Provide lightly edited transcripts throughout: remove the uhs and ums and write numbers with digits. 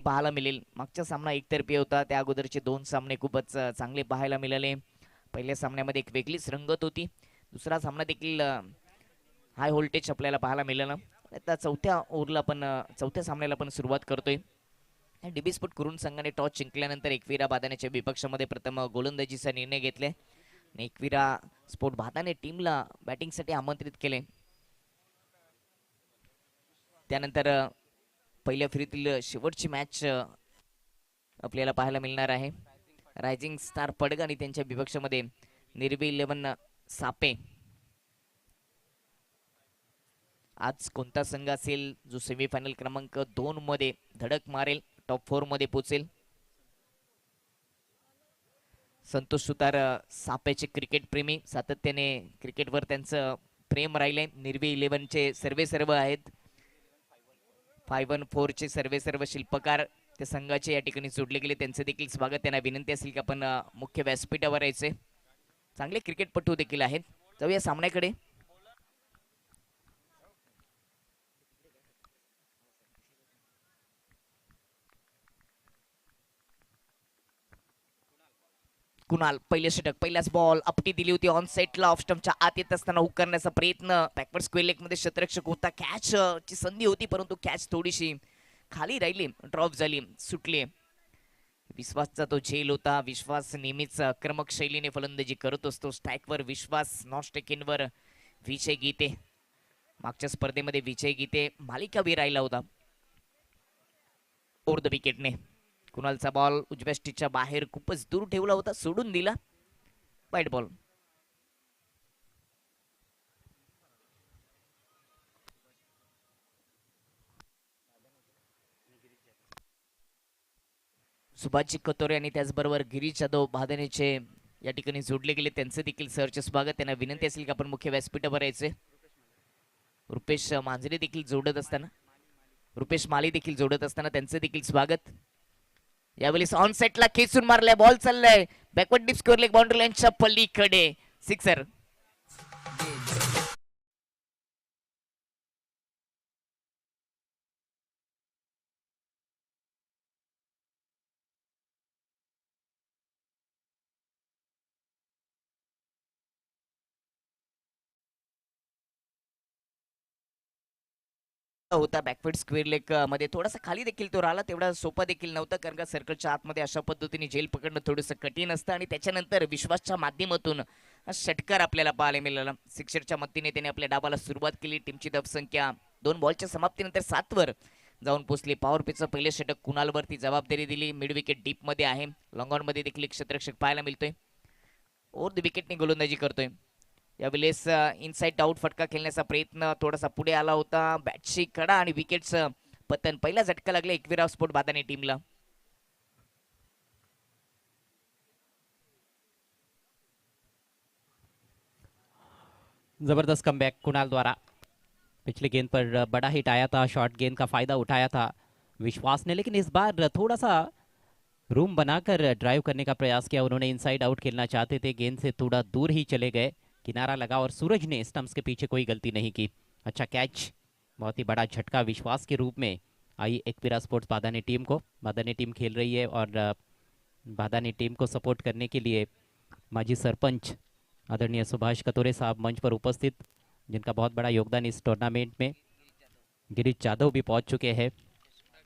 पाहायला मिळेल. मागचा सामना एकतर्फी होता, त्या अगोदरचे 2 सामने खूपच चांगले पाहायला मिळाले. पहिल्या सामन्यामध्ये एक वेगळीच रंगत होती. दुसरा सामना देखील हाय व्होल्टेज आपल्याला पाहायला मिळालं. आता चौथ्या ओव्हरला पण चौथ्या सामन्याला पण सुरुवात करतोय. डीबी स्पोर्ट कुरुन संघाने टॉस जिंकल्यानंतर एकविरा बादानेच्या विपक्षामध्ये प्रथम गोलंदाजीचा निर्णय घेतले आणि एकविरा स्पोर्ट बादाने टीमला बॅटिंगसाठी आमंत्रित केले. त्यानंतर पहिल्या फेरीतील शेवटची मॅच आपल्याला पाहायला मिळणार आहे. रायझिंग स्टार पडग आणि त्यांच्या विपक्षामध्ये निर्वी 11 सापे. आज कोणता संघ असेल जो सेमीफायनल क्रमांक 2 मध्ये धडक मारेल, टॉप 4 मध्ये पोहोचेल? संतोष सुतार सापेचे क्रिकेट प्रेमी, सातत्याने क्रिकेटवर त्यांचं प्रेम राहिले. निर्वी 11 चे सर्व आहेत. 514 चे सर्व शिल्पकार त्या संघाचे या ठिकाणी जोडले गेले. त्यांचं देखील स्वागत. त्यांना विनंती असेल की आपण मुख्य व्यासपीठावर यायचे. चांगले क्रिकेटपटू देखील आहेत. जाऊया सामन्याकडे. कुणाल पहिले षटक, पहिलाच बॉल अपटी दिली होती ऑन सेटला. ऑफ स्टंपच्या आत येत असताना हुक करण्याचा प्रयत्न. बॅकवर्ड स्क्वेअर लेग मध्ये क्षेत्ररक्षक होता. कॅच ची संधी होती परंतु कॅच थोडीशी खाली राहिली, ड्रॉप झाली, सुटली. विश्वासचा तो झेल होता. विश्वास नेहमीच आक्रमक शैलीने फलंदाजी करत असतो. स्ट्राईकवर विश्वास, नॉन विजय गीते. मागच्या स्पर्धेमध्ये विजय गीते मालिकावीर राहिला होता. ओव्हर द विकेटने कुणालचा बॉल उजव्या स्टिचच्या बाहेर खूपच दूर ठेवला होता, सोडून दिला. वाईट बॉल. सुभाषजी कतोरे आणि त्याचबरोबर गिरीश जाधव बादानेचे या ठिकाणी जोडले गेले. त्यांचे देखील सहर्ष स्वागत. त्यांना विनंती असेल की आपण मुख्य व्यासपीठावर यायचे. रुपेश मांजरे देखील जोडत असताना, रुपेश माली देखील जोडत असताना त्यांचे देखील स्वागत. यावेळी ऑन सेटला खेचून मारलाय, बॉल चाललाय backward deep square leg boundary लाईनच्या पलीकडे, सिक्सर. होता बॅकवर्ड स्क्वेअर लेग मध्ये थोडासा खाली देखील तो राहिला. तेवढा सोपा देखील नव्हता कारण का सर्कलच्या आतमध्ये अशा पद्धतीने झेल पकडणं थोडंसं कठीण असतं. आणि त्याच्यानंतर विश्वासच्या माध्यमातून षटकार आपल्याला पाहायला मिळाला. सिक्सरच्या मदतीने त्याने आपल्या डावाला सुरुवात केली. टीमची धावसंख्या 2 बॉलच्या समाप्तीनंतर 7 वर जाऊन पोहोचली. पॉवर प्लेचं पहिले षटक कुणालवरती जबाबदारी दिली. मिड विकेट डीप मध्ये आहे. लॉंग ऑन मध्ये देखील एक क्षेत्ररक्षक पाहायला मिळतोय. ओव्हर द विकेटने गोलंदाजी करतोय. यावेळेस इनसाइड आउट फटका खेळण्याचा प्रयत्न थोडासा पुढे आला होता. बॅटची कडा आणि विकेटचं पतन. पहिला झटका लागला एकविरा स्पोर्ट बादाने टीमला. जबरदस्त कमबैक कुणाल द्वारा. पिछले गेंद पर बड़ा हिट आया था, शॉर्ट गेंद का फायदा उठाया था विश्वास ने, लेकिन इस बार थोड़ा सा रूम बनाकर ड्राइव करने का प्रयास किया उन्होंने. इनसाइड आउट खेलना चाहते थे, गेंद से थोड़ा दूर ही चले गए, किनारा लगा और सूरज ने स्टंप्स के पीछे कोई गलती नहीं की. अच्छा कैच, बहुत ही बड़ा झटका विश्वास के रूप में आई एकविरा स्पोर्ट्स बादाने टीम को. बादाने टीम खेल रही है और बादाने टीम को सपोर्ट करने के लिए माजी सरपंच आदरणीय सुभाष कतोरे साहब मंच पर उपस्थित, जिनका बहुत बड़ा योगदान इस टूर्नामेंट में. गिरीश जाधव भी पहुंच चुके हैं.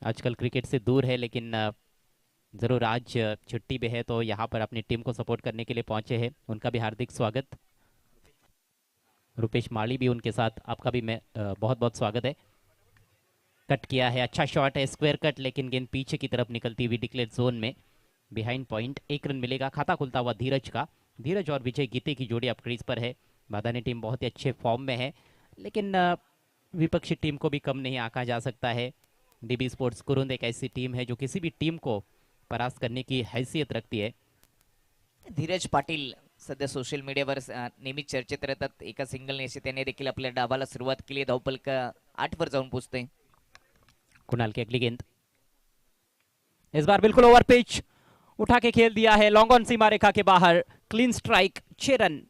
आजकल क्रिकेट से दूर है लेकिन ज़रूर आज छुट्टी पे है तो यहाँ पर अपनी टीम को सपोर्ट करने के लिए पहुंचे हैं. उनका भी हार्दिक स्वागत. रुपेश माली भी उनके साथ, आपका भी मैं बहुत बहुत स्वागत है. कट किया है, अच्छा शॉट है, स्क्वायर कट, लेकिन गेंद पीछे की तरफ निकलती हुई डिक्लेयर जोन में. बिहाइंड पॉइंट, 1 रन मिलेगा. खाता खुलता हुआ धीरज का. धीरज और विजय गीते की जोड़ी अब क्रीज पर है. बादाने टीम बहुत ही अच्छे फॉर्म में है, लेकिन विपक्षी टीम को भी कम नहीं आंका जा सकता है. डीबी स्पोर्ट्स कुरुंद एक ऐसी टीम है जो किसी भी टीम को परास्त करने की हैसियत रखती है. धीरज पाटील सध्या सोशल मीडियावर नेहमीच चर्चेत राहतात. एका सिंगल असे त्याने देखील आपल्या डावाला सुरुवात केली. धावपलक 8 वर जाऊन पोहोचते. कुणाल की अगली गेंद इस बार बिल्कुल ओवर पिच, उठा के खेल दिया है लॉन्ग ऑन सीमा रेखा के बाहर. Clean strike, 6 run.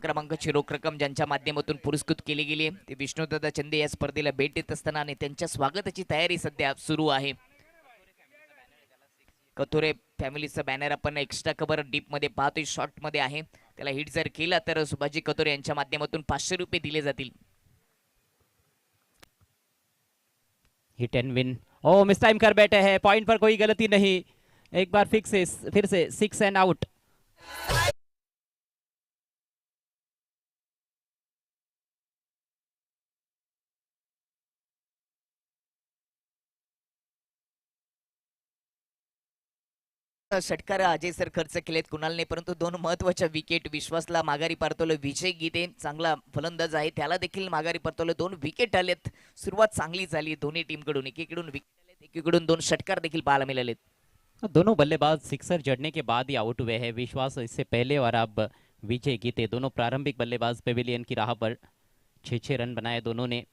क्रमांकाची रोख रक्कम ज्यांच्या माध्यमातून पुरस्कृत केली गेली आहे ते विष्णुदादा चंदे या स्पर्धेला भेट देत असताना आणि त्यांच्या स्वागताची तयारी सध्या सुरू आहे. कथोरे फॅमिलीचा बॅनर आपण एक्स्ट्रा कव्हर डीप मध्ये पाहतोय, शॉर्ट मध्ये आहे. त्याला हिट जर केला तर सुभाजी कथोरे यांच्या माध्यमातून 500 रुपये दिले जातील. Hit and win. ओ मिस टाइम कर बैठे हैं, पॉइंट पर कोई गलती नहीं. एक बार फिर से 6 एंड आउट. षटकार अजय सर खर्च केलेत कुणालने, परंतु 2 महत्वाच्या विकेट विश्वासला माघारी परतवलं. विजय गीते चांगला फलंदाज आहे, त्याला देखील माघारी परतवलं. 2 विकेट आलेत. सुरुवात चांगली झाली दोन्ही टीमकडून. एकीकडून विकेट आलेत, एकीकडून 2 षटकार देखील पाहायला मिळालेत. दोनों बल्लेबाज सिक्सर जड़ने के बाद ही आउट हुए हैं. विश्वास इससे पहले और अब विजय गीते दोनों प्रारंभिक बल्लेबाज पेविलियन की राह पर 6-6 रन बनाए दोनों ने.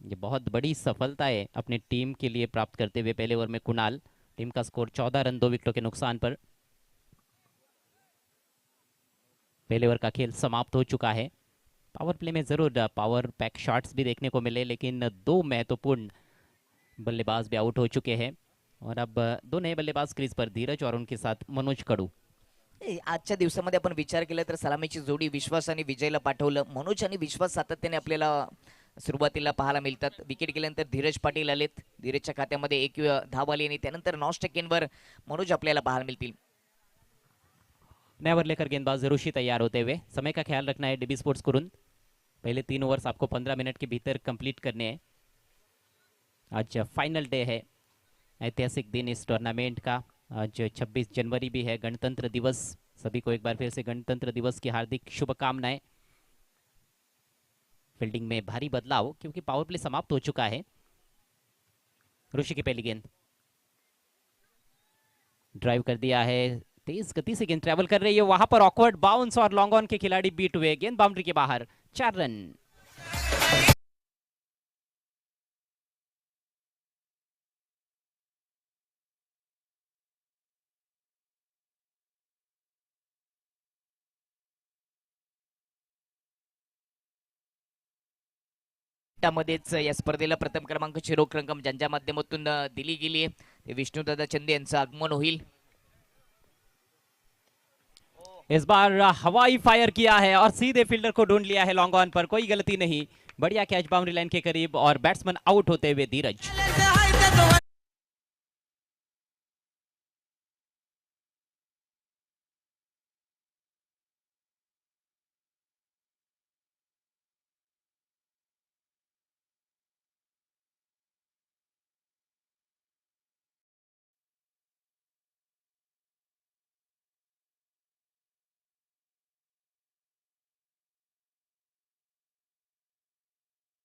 ये बहुत बड़ी सफलता है अपनी टीम के लिए प्राप्त करते हुए. पहले ओवर में कुणाल, टीम का स्कोर 14 रन 2 विकेटों के नुकसान पर. पहले ओवर का खेल समाप्त हो चुका है. पावर प्ले में जरूर पावर पैक शॉट्स भी देखने को मिले, लेकिन 2 महत्वपूर्ण बल्लेबाज भी आउट हो चुके हैं और अब 2 नए बल्लेबाज क्रीज पर, धीरज और उनके साथ मनोज कडू. आजच्या दिवसामध्ये आपण विचार केला तर सलामीची जोडी विश्वास आणि विजयला पाठवलं. मनोज आणि विश्वास सातत्याने आपल्याला सुरुवातीला पाहायला मिळतात. विकेट गेल्यानंतर धीरज पाटील आलेत. धीरजच्या खात्यामध्ये 1 धाव आली आणि त्यानंतर 9 स्ट्राइकवर मनोज आपल्याला पाहायला मिळतील. नया ओवर लेकर गेंदबाज जरूशी तैयार होते हुए. समय का ख्याल रखना है डीबी स्पोर्ट्स कुरुन. पहले 3 ओवर्स आपको 15 मिनट के भीतर कंप्लीट करने हैं. आज फाइनल डे है, ऐतिहासिक दिन इस टूर्नामेंट का. आज 26 जनवरी भी है, गणतंत्र दिवस. सभी को एक बार फिर से गणतंत्र दिवस की हार्दिक शुभकामनाएं. फील्डिंग में भारी बदलाव क्योंकि पावर प्ले समाप्त हो चुका है. ऋषि की पहली गेंद ड्राइव कर दिया है, तेज गति से गेंद ट्रेवल कर रही है. वहां पर ऑकवर्ड बाउंस और लॉन्ग ऑन के खिलाड़ी बीट हुए. गेंद बाउंड्री के बाहर. 4 रन. मध्येच या स्पर्धेला प्रथम क्रमांकाची रोख रक्कम ज्यांच्या माध्यमातून दिली गेली आहे ते विष्णुदादा चंदे यांचं आगमन होईल. इस बार हवाई फायर किया है और सीधे फील्डर को ढूंढ लिया है लॉन्ग ऑन पर. कोई गलती नहीं, बढ़िया कैच बाउंड्री लाइन के करीब और बैट्समैन आउट होते हुए धीरज.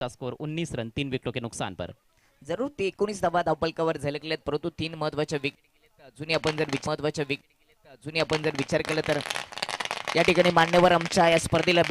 स्कोर 19 रन 3 विकेटों के नुकसान पर. जरूर ते 19 धावा धावपलकावर झलकलेत, परंतु 3 महत्वाच्या विकेट गेलेत. अजूनही आपण जर विचार केला तर या ठिकाणी मान्यवर आमच्या या स्पर्धेला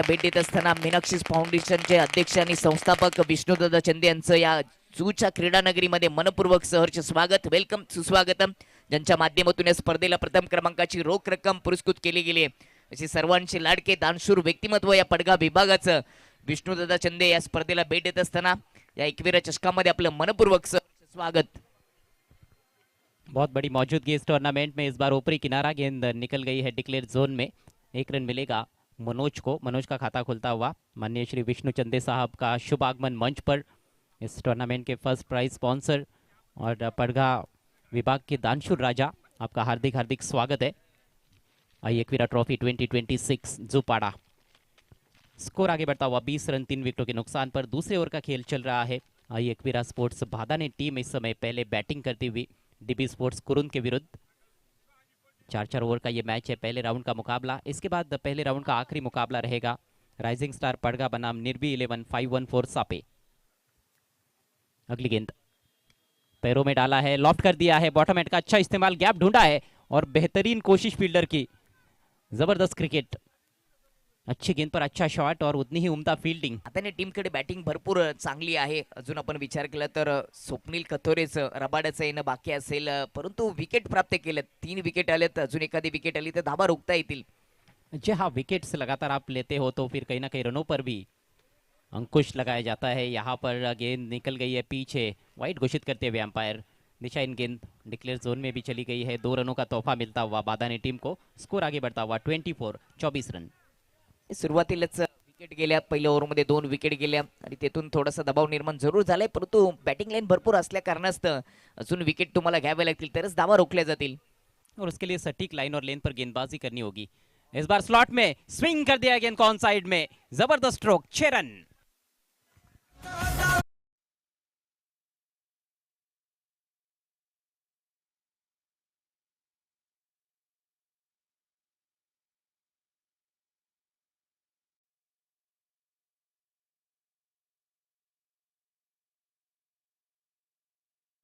भेट देत असताना मीनाक्षी फाउंडेशनचे अध्यक्ष आणि संस्थापक विष्णुदादा चंदे यांचं या जूच्या क्रीडा नगरीमध्ये मनपूर्वक सहर्ष स्वागत, वेलकम, सुस्वागतम. ज्यांच्या माध्यमातून या स्पर्धेला प्रथम क्रमांकाची रोख रक्कम पुरस्कृत केली गेली आहे. अशी सर्वांचे लाडके दानशूर व्यक्तिमत्व या पडगा विभागाचं विष्णुदादा चंदे या स्पर्धेला भेट देत असताना या एकविरा चषकामध्ये आपलं मनपूर्वक स्वागत. बहुत बड़ी मौजूदगी इस टूर्नामेंट में. इस बार ऊपरी किनारा गेंद निकल गई है डिक्लेयर जोन में. 1 रन मिलेगा मनोज को. मनोज का खाता खुलता हुआ माननीय श्री विष्णु चंदे साहब का शुभ आगमन मंच पर. इस टूर्नामेंट के फर्स्ट प्राइज स्पॉन्सर और पड़गा विभाग के दानशूर राजा, आपका हार्दिक हार्दिक स्वागत है. आई एकवीरा ट्रॉफी 2026 जुपाड़ा. स्कोर आगे बढ़ता हुआ 20 रन 3 विकेटों के नुकसान पर. दूसरे ओवर का खेल चल रहा है. आई एकवीरा स्पोर्ट्स बाधा ने टीम इस समय पहले बैटिंग करती हुई डीबी स्पोर्ट्स कुरुन के विरुद्ध. 4-4 ओवर का ये मैच है. पहले राउंड का मुकाबला, इसके बाद पहले राउंड का आखिरी मुकाबला रहेगा राइजिंग स्टार पड़गा बनाम निर्भी 11 514 सापे. अगली गेंद पैरों में डाला है, लॉफ्ट कर दिया है. बॉटम हेड का अच्छा इस्तेमाल, गैप ढूंढा है और बेहतरीन कोशिश फील्डर की. जबरदस्त क्रिकेट. अच्छी गेंद पर अच्छा शॉट और उतनी ही उम्दा फील्डिंग। आता टीमकडे बॅटिंग भरपूर चांगली आहे. अजून आपण विचार केला तर स्वप्नील कथोरेचं रबाड्याचं येणं बाकी असेल, परंतु विकेट प्राप्त केलेत. 3 विकेट आलेत. अजून एखादी विकेट आली तर धाबा रोखता येतील. जी हाँ, विकेट्स लगातार आप लेते हो तो फिर कहीं ना कहीं रनों पर भी अंकुश लगाया जाता है। यहाँ पर गेंद निकल गई है पीछे, वाइड घोषित करते हुए अंपायर। दिशा इन गेंद डिक्लेयर जोन में भी चली गई है। 2 रनों का तोहफा मिलता हुआ बादाने टीम को। स्कोर आगे बढ़ता हुआ 24 रन। सुरुवातीलाच विकेट गेल्या. पहिल्या ओव्हरमध्ये 2 विकेट गेल्या आणि तेथून थोडासा दबाव निर्माण जरूर झालाय, परंतु बॅटिंग लाईन भरपूर असल्या कारणास्तव अजून विकेट तुम्हाला घ्यावे लागतील तरच धावा रोखल्या जातील. और उसके लिए सटीक लाइन और लेन पर गेंदबाजी करनी होगी। इस बार स्लॉट में स्विंग कर दिया गेंद को ऑन साइड में, जबरदस्त स्ट्रोक, 6 रन।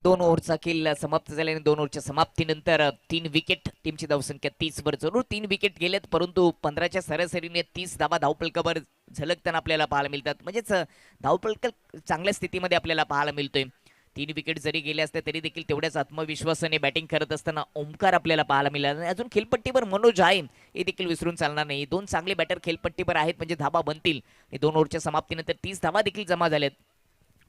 दोन ओव्हरचा खेळ समाप्त झाल्याने 2 ओव्हरच्या समाप्तीनंतर 3 विकेट. टीमची धावसंख्या 30 वर. जरूर 3 विकेट गेलेत, परंतु 15च्या सरासरीने 30 धावा धावफलकावर झलकताना आपल्याला पाहायला मिळतात. म्हणजेच धावफलक चांगल्या स्थितीमध्ये आपल्याला पाहायला मिळतोय. 3 विकेट जरी गेले असते तरी देखील तेवढ्याच आत्मविश्वासाने बॅटिंग करत असताना ओमकार आपल्याला पाहायला मिळाला. आणि अजून खेळपट्टीवर मनोज आहे, हे देखील विसरून चालणार नाही. 2 चांगले बॅटर खेळपट्टीवर आहेत म्हणजे धावा बनतील. 2 ओव्हरच्या समाप्तीनंतर 30 धावा देखील जमा झाल्यात.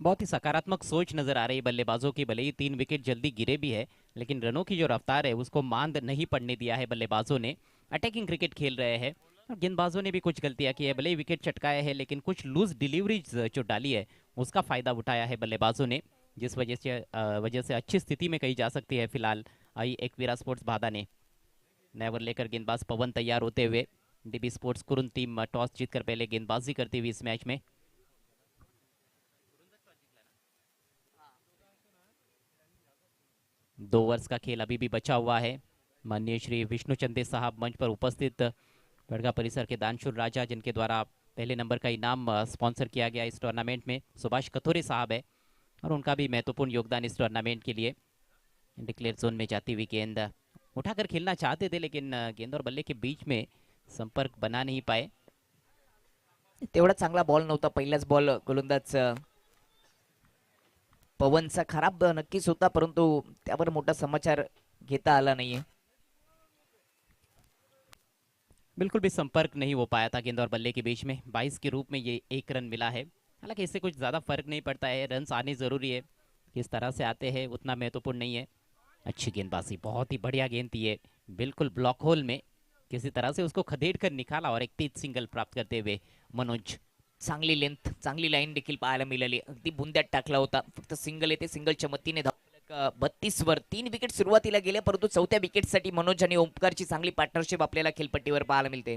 बहुत ही सकारात्मक सोच नजर आ रही है बल्लेबाजों की। भले ही 3 विकेट जल्दी गिरे भी है, लेकिन रनों की जो रफ्तार है उसको मांद नहीं पड़ने दिया है बल्लेबाजों ने। अटैकिंग क्रिकेट खेल रहे हैं और गेंदबाजों ने भी कुछ गलतियां की है। भले ही विकेट चटकाए हैं, लेकिन कुछ लूज डिलीवरीज जो डाली है उसका फायदा उठाया है बल्लेबाजों ने, जिस वजह से अच्छी स्थिति में कही जा सकती है फिलहाल आई एकवीरा स्पोर्ट्स बाधा ने। नेवर लेकर गेंदबाज पवन तैयार होते हुए। डीबी स्पोर्ट्स कुरुन टीम टॉस जीतकर पहले गेंदबाजी करती हुई इस मैच में। 2 ओवर्स का खेल अभी भी बचा हुआ है। माननीय श्री विष्णु चंदे साहब मंच पर उपस्थित, गढ़गा परिसर के दानशूर राजा जिनके द्वारा पहले नंबर का इनाम स्पॉन्सर किया गया इस टूर्नामेंट में, सुभाष कथोरे साहब है और उनका भी महत्वपूर्ण योगदान इस टूर्नामेंट के लिए। डिक्लेयर जोन में जाती हुई गेंद उठाकर खेलना चाहते थे, लेकिन गेंद और बल्ले के बीच में संपर्क बना नहीं पाए। तेवढा चांगला बॉल नव्हता. पहिलाच बॉल गोलंदाज पवनचा खराब नक्कीच होता, परंतु त्यावर मोठा समाचार घेता आला नाहीये. बिल्कुल भी संपर्क नहीं हो पाया था गेंद और बल्ले के बीच में। 22 के रूप में ये 1 रन मिला है। हालांकि इससे कुछ ज़्यादा फर्क नहीं पड़ता है, रन आने ज़रूरी है। किस तरह से आते हैं उतना महत्वपूर्ण नहीं है। अच्छी गेंदबाजी, बहुत ही बढ़िया गेंद थी ये, बिल्कुल ब्लॉक होल में किसी तरह से उसको खदेड़ कर निकाला और एक तेज सिंगल प्राप्त करते हुए मनोज। चांगली लेंथ, चांगली लाईन देखील पाहायला मिळाली. अगदी बुंद्यात टाकला होता. फक्त सिंगल येते. सिंगलच्या मतीने 32 वर. 3 विकेट सुरुवातीला गेल्या, परंतु 4थ्या विकेटसाठी मनोज आणि ओमकारची चांगली पार्टनरशिप आपल्याला खेळपट्टीवर पाहायला मिळते.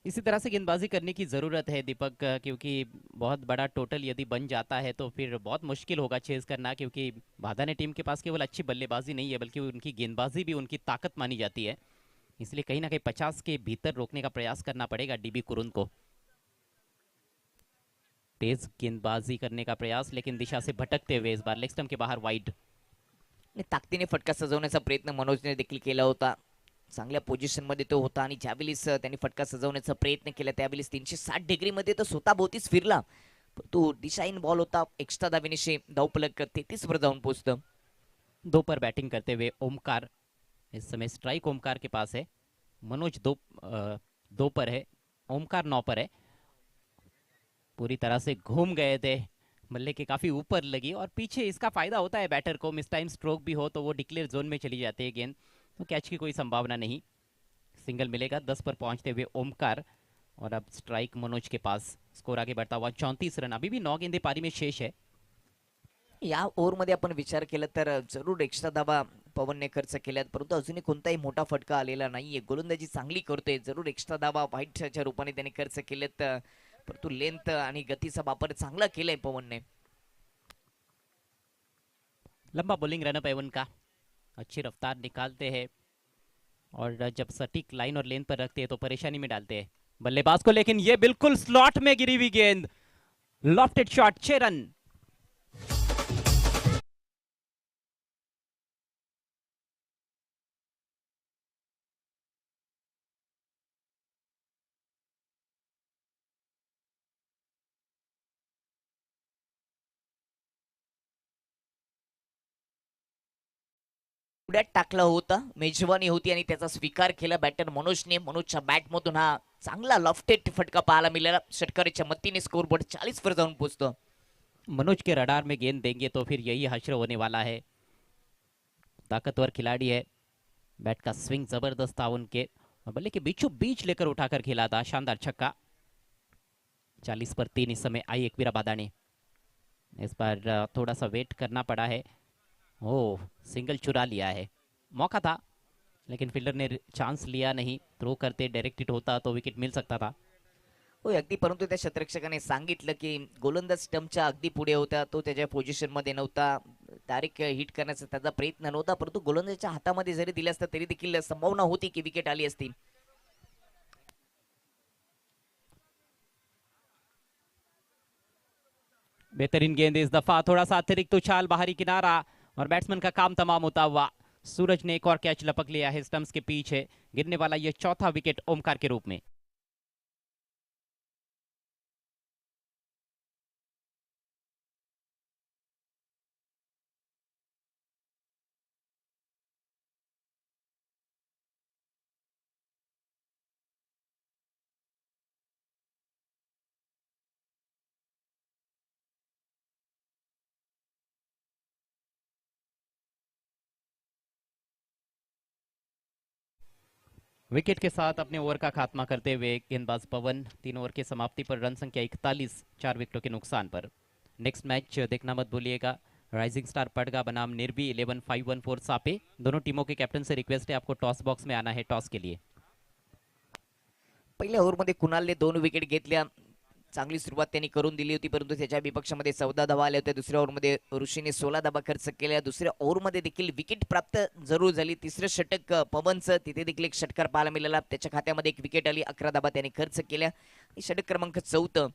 इसी तरह से गेंदबाजी करने की ज़रूरत है दीपक, क्योंकि बहुत बड़ा टोटल यदि बन जाता है तो फिर बहुत मुश्किल होगा चेज करना, क्योंकि बादाने टीम के पास केवल अच्छी बल्लेबाजी नहीं है बल्कि उनकी गेंदबाजी भी उनकी ताकत मानी जाती है। इसलिए कहीं ना कहीं 50 के भीतर रोकने का प्रयास करना पड़ेगा डीबी कुरुन को। तेज गेंदबाजी करने का प्रयास, लेकिन दिशा से भटकते हुए इस बार लेग स्टंप के बाहर वाइड। ताकदीने फटका सजवण्याचा प्रयत्न मनोजने देखील केला होता. चांगल्या पोझिशन मध्ये तो होता आणि ज्यावेळेस त्यांनी फटका सजवण्याचा प्रयत्न केला त्यावेळेस 360 डिग्री मध्ये तो स्वतः भोवतीच फिरला. तो दिशाहीन बॉल होता. एक्स्ट्रा दाबेनिशी धावफलक 33 वर जाऊन पोहोचतं. 2 पर बैटिंग करते हुए ओमकार, इस समय स्ट्राइक ओमकार के पास है। मनोज 2 पर है, ओमकार 9 पर है। पूरी तरह से घूम गए थे, बल्ले के काफी ऊपर लगी और पीछे इसका फायदा होता है बैटर को। मिस टाइम स्ट्रोक भी हो तो वो डिक्लेयर जोन में चली जाती है गेंद, तो कैच की कोई संभावना नहीं। सिंगल मिलेगा 10 पर पहुंचते हुए ओमकार और अब स्ट्राइक मनोज के पास। स्कोर आगे बढ़ता हुआ 34 रन, अभी भी 9 गेंदे पारी में शेष है। या ओव्हरमध्ये आपण विचार केला तर जरूर एक्स्ट्रा धावा पवनने खर्च केल्यात, परंतु अजूनही कोणताही मोठा फटका आलेला नाहीये. गोलंदाजी चांगली करतोय. जरूर एक्स्ट्रा धावा व्हाईटच्या रूपाने त्याने खर्च केलेत, परंतु लेंथ आणि गतीचा वापर चांगला केलाय पवनने. लंबा बॉलिंग रन अप एवन का, अच्छी रफ्तार निकालते हैं और जब सटीक लाइन और लेन पर रखते हैं तो परेशानी में डालते हैं बल्लेबाज को, लेकिन ये बिल्कुल स्लॉट में गिरी हुई गेंद, लॉफ्टेड शॉट, 6 रन। पुढ्यात टाकला होता, मेजवानी होती आणि त्याचा स्वीकार केला बॅटर मनोजने. मनोजच्या बॅटमधून हा चांगला लॉफ्टेड फटका पाहायला मिळाला. षटकाराच्या मदतीने स्कोरबोर्ड 40 वर जाऊन पोहोचतो. मनोज के रडार में गेंद देंगे तो फिर यही हश्र होने वाला है। ताकतवर खिलाड़ी है, बैट का स्विंग जबरदस्त था उनके, और बल्ले के बीचों बीच लेकर उठाकर खेला था। शानदार छक्का। 40 पर 3 इस समय आई एकवीरा बादा ने। इस बार थोड़ा सा वेट करना पड़ा है। ओह, सिंगल चुरा लिया है। मौका था लेकिन फील्डर ने चांस लिया नहीं। थ्रो करते डायरेक्ट हिट होता तो विकेट मिल सकता था। होय अगदी, परंतु त्या क्षेत्ररक्षकाने सांगितलं की गोलंदाज स्टंपच्या अगदी पुढे होता, तो त्याच्या पोझिशन मध्ये नव्हता, डायरेक्ट हिट करण्याचा त्याचा प्रयत्न नव्हता, परंतु गोलंदाजाच्या हातामध्ये जरी दिले असता तरी देखील संभावना होती की विकेट आली असती. बेहतरीन गेंद इस दफा, थोड़ा सा अतिरिक्त उछाल, बाहरी किनारा, और बैट्समैन का काम तमाम होता हुआ। सूरज ने एक और कैच लपक लिया है स्टंप्स के पीछे। गिरने वाला यह चौथा विकेट ओमकार के रूप में। विकेट के साथ अपने ओवर का खात्मा करते हुए गेंदबाज पवन 3 ओवर की समाप्ति पर रन संख्या 41, 4 विकेटों के नुकसान पर। नेक्स्ट मैच देखना मत भूलिएगा। राइजिंग स्टार पड़गा बनाम निर्भी 11-5-1-4 सापे। दोनों टीमों के कैप्टन से रिक्वेस्ट है आपको टॉस बॉक्स में आना है टॉस के लिए। पहिल्या ओव्हरमध्ये कुणालने 2 विकेट घेतल्या. चांगली सुरुवात त्यांनी करून दिली होती, परंतु त्याच्या विपक्षामध्ये 14 धावा आल्या होत्या. दुसऱ्या ओव्हरमध्ये ऋषीने 16 धावा खर्च केल्या. दुसऱ्या ओव्हरमध्ये देखील विकेट प्राप्त जरूर झाली. तिसरं षटक पवनचं, तिथे देखील एक षटकार पाहायला मिळाला. त्याच्या खात्यामध्ये एक विकेट आली. 11 धावा त्याने खर्च केल्या. षटक क्रमांक 14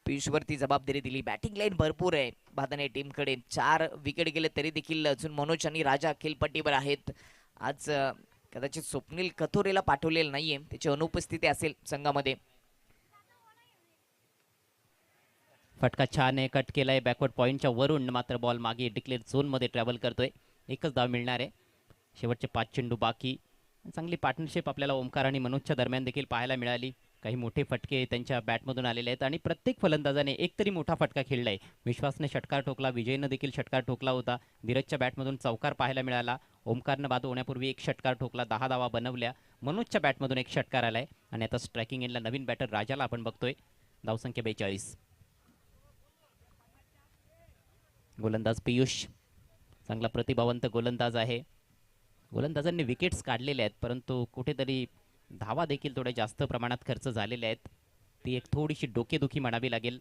पियुषवरती जबाबदारी दिली. बॅटिंग लाईन भरपूर आहे बादाने टीमकडे. 4 विकेट गेले तरी देखील अजून मनोज आणि राजा खेळपट्टीवर आहेत. आज कदाचित स्वप्नील कथोरेला पाठवलेलं नाहीये, त्याची अनुपस्थिती असेल संघामध्ये. फटका छान आहे, कट केलाय बॅकवर्ड पॉईंटच्या वरून, मात्र बॉल मागे डिक्लेअर झोनमध्ये ट्रॅव्हल करतोय. एकच धाव मिळणार आहे. शेवटचे 5 चेंडू बाकी. चांगली पार्टनरशिप आपल्याला ओमकार आणि मनोजच्या दरम्यान देखील पाहायला मिळाली. काही मोठे फटके त्यांच्या बॅटमधून आलेले आहेत आणि प्रत्येक फलंदाजाने एक तरी मोठा फटका खेळलाय. विश्वासने षटकार ठोकला, विजयनं देखील षटकार ठोकला होता. धीरजच्या बॅटमधून चौकार पाहायला मिळाला. ओमकारनं बाद होण्यापूर्वी एक षटकार ठोकला, 10 धावा बनवल्या. मनोजच्या बॅटमधून एक षटकार आलाय आणि आता स्ट्रायकिंग एंडला नवीन बॅटर राजाला आपण बघतोय. धावसंख्या 42. गोलंदाज पियुष चांगला प्रतिभावंत गोलंदाज आहे. गोलंदाजांनी विकेट्स काढलेले आहेत, परंतु कुठेतरी धावा देखील थोड्या जास्त प्रमाणात खर्च झालेल्या आहेत. ती एक थोडीशी डोकेदुखी म्हणावी लागेल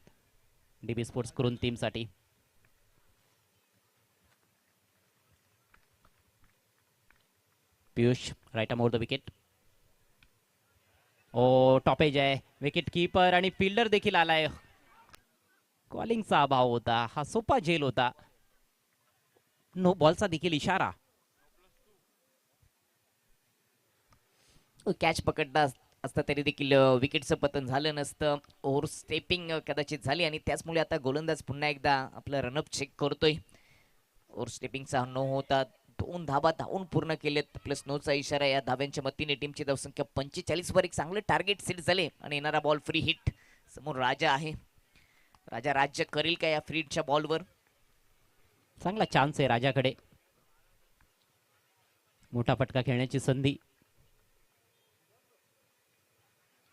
डीबी स्पोर्ट्स करून टीमसाठी. Piyush right arm over the wicket. Oh, टॉपेज आहे. विकेट कीपर आणि फिल्डर देखील आलाय. कॉलिंगचा अभाव होता, हा सोपा झेल होता. नो बॉलचा देखील इशारा. कॅच पकडता असता तरी देखील विकेटचं पतन झालं नसतं. ओव्हर स्टेपिंग कदाचित झाली आणि त्याचमुळे आता गोलंदाज पुन्हा एकदा आपलं रनअप चेक करतोय. ओव्हर स्टेपिंगचा न होता 2 धाबा धावून पूर्ण केलेत, प्लस नोचा इशारा. या धाव्यांच्या मदतीने टीमची धावसंख्या 45 वर एक चांगलं टार्गेट सेट झाले आणि येणारा बॉल फ्री हिट. समोर राजा आहे. राजा राज्य करेल का या फ्री हिटच्या बॉलवर? चांगला चान्स आहे राजाकडे. मोठा फटका खेळण्याची संधी,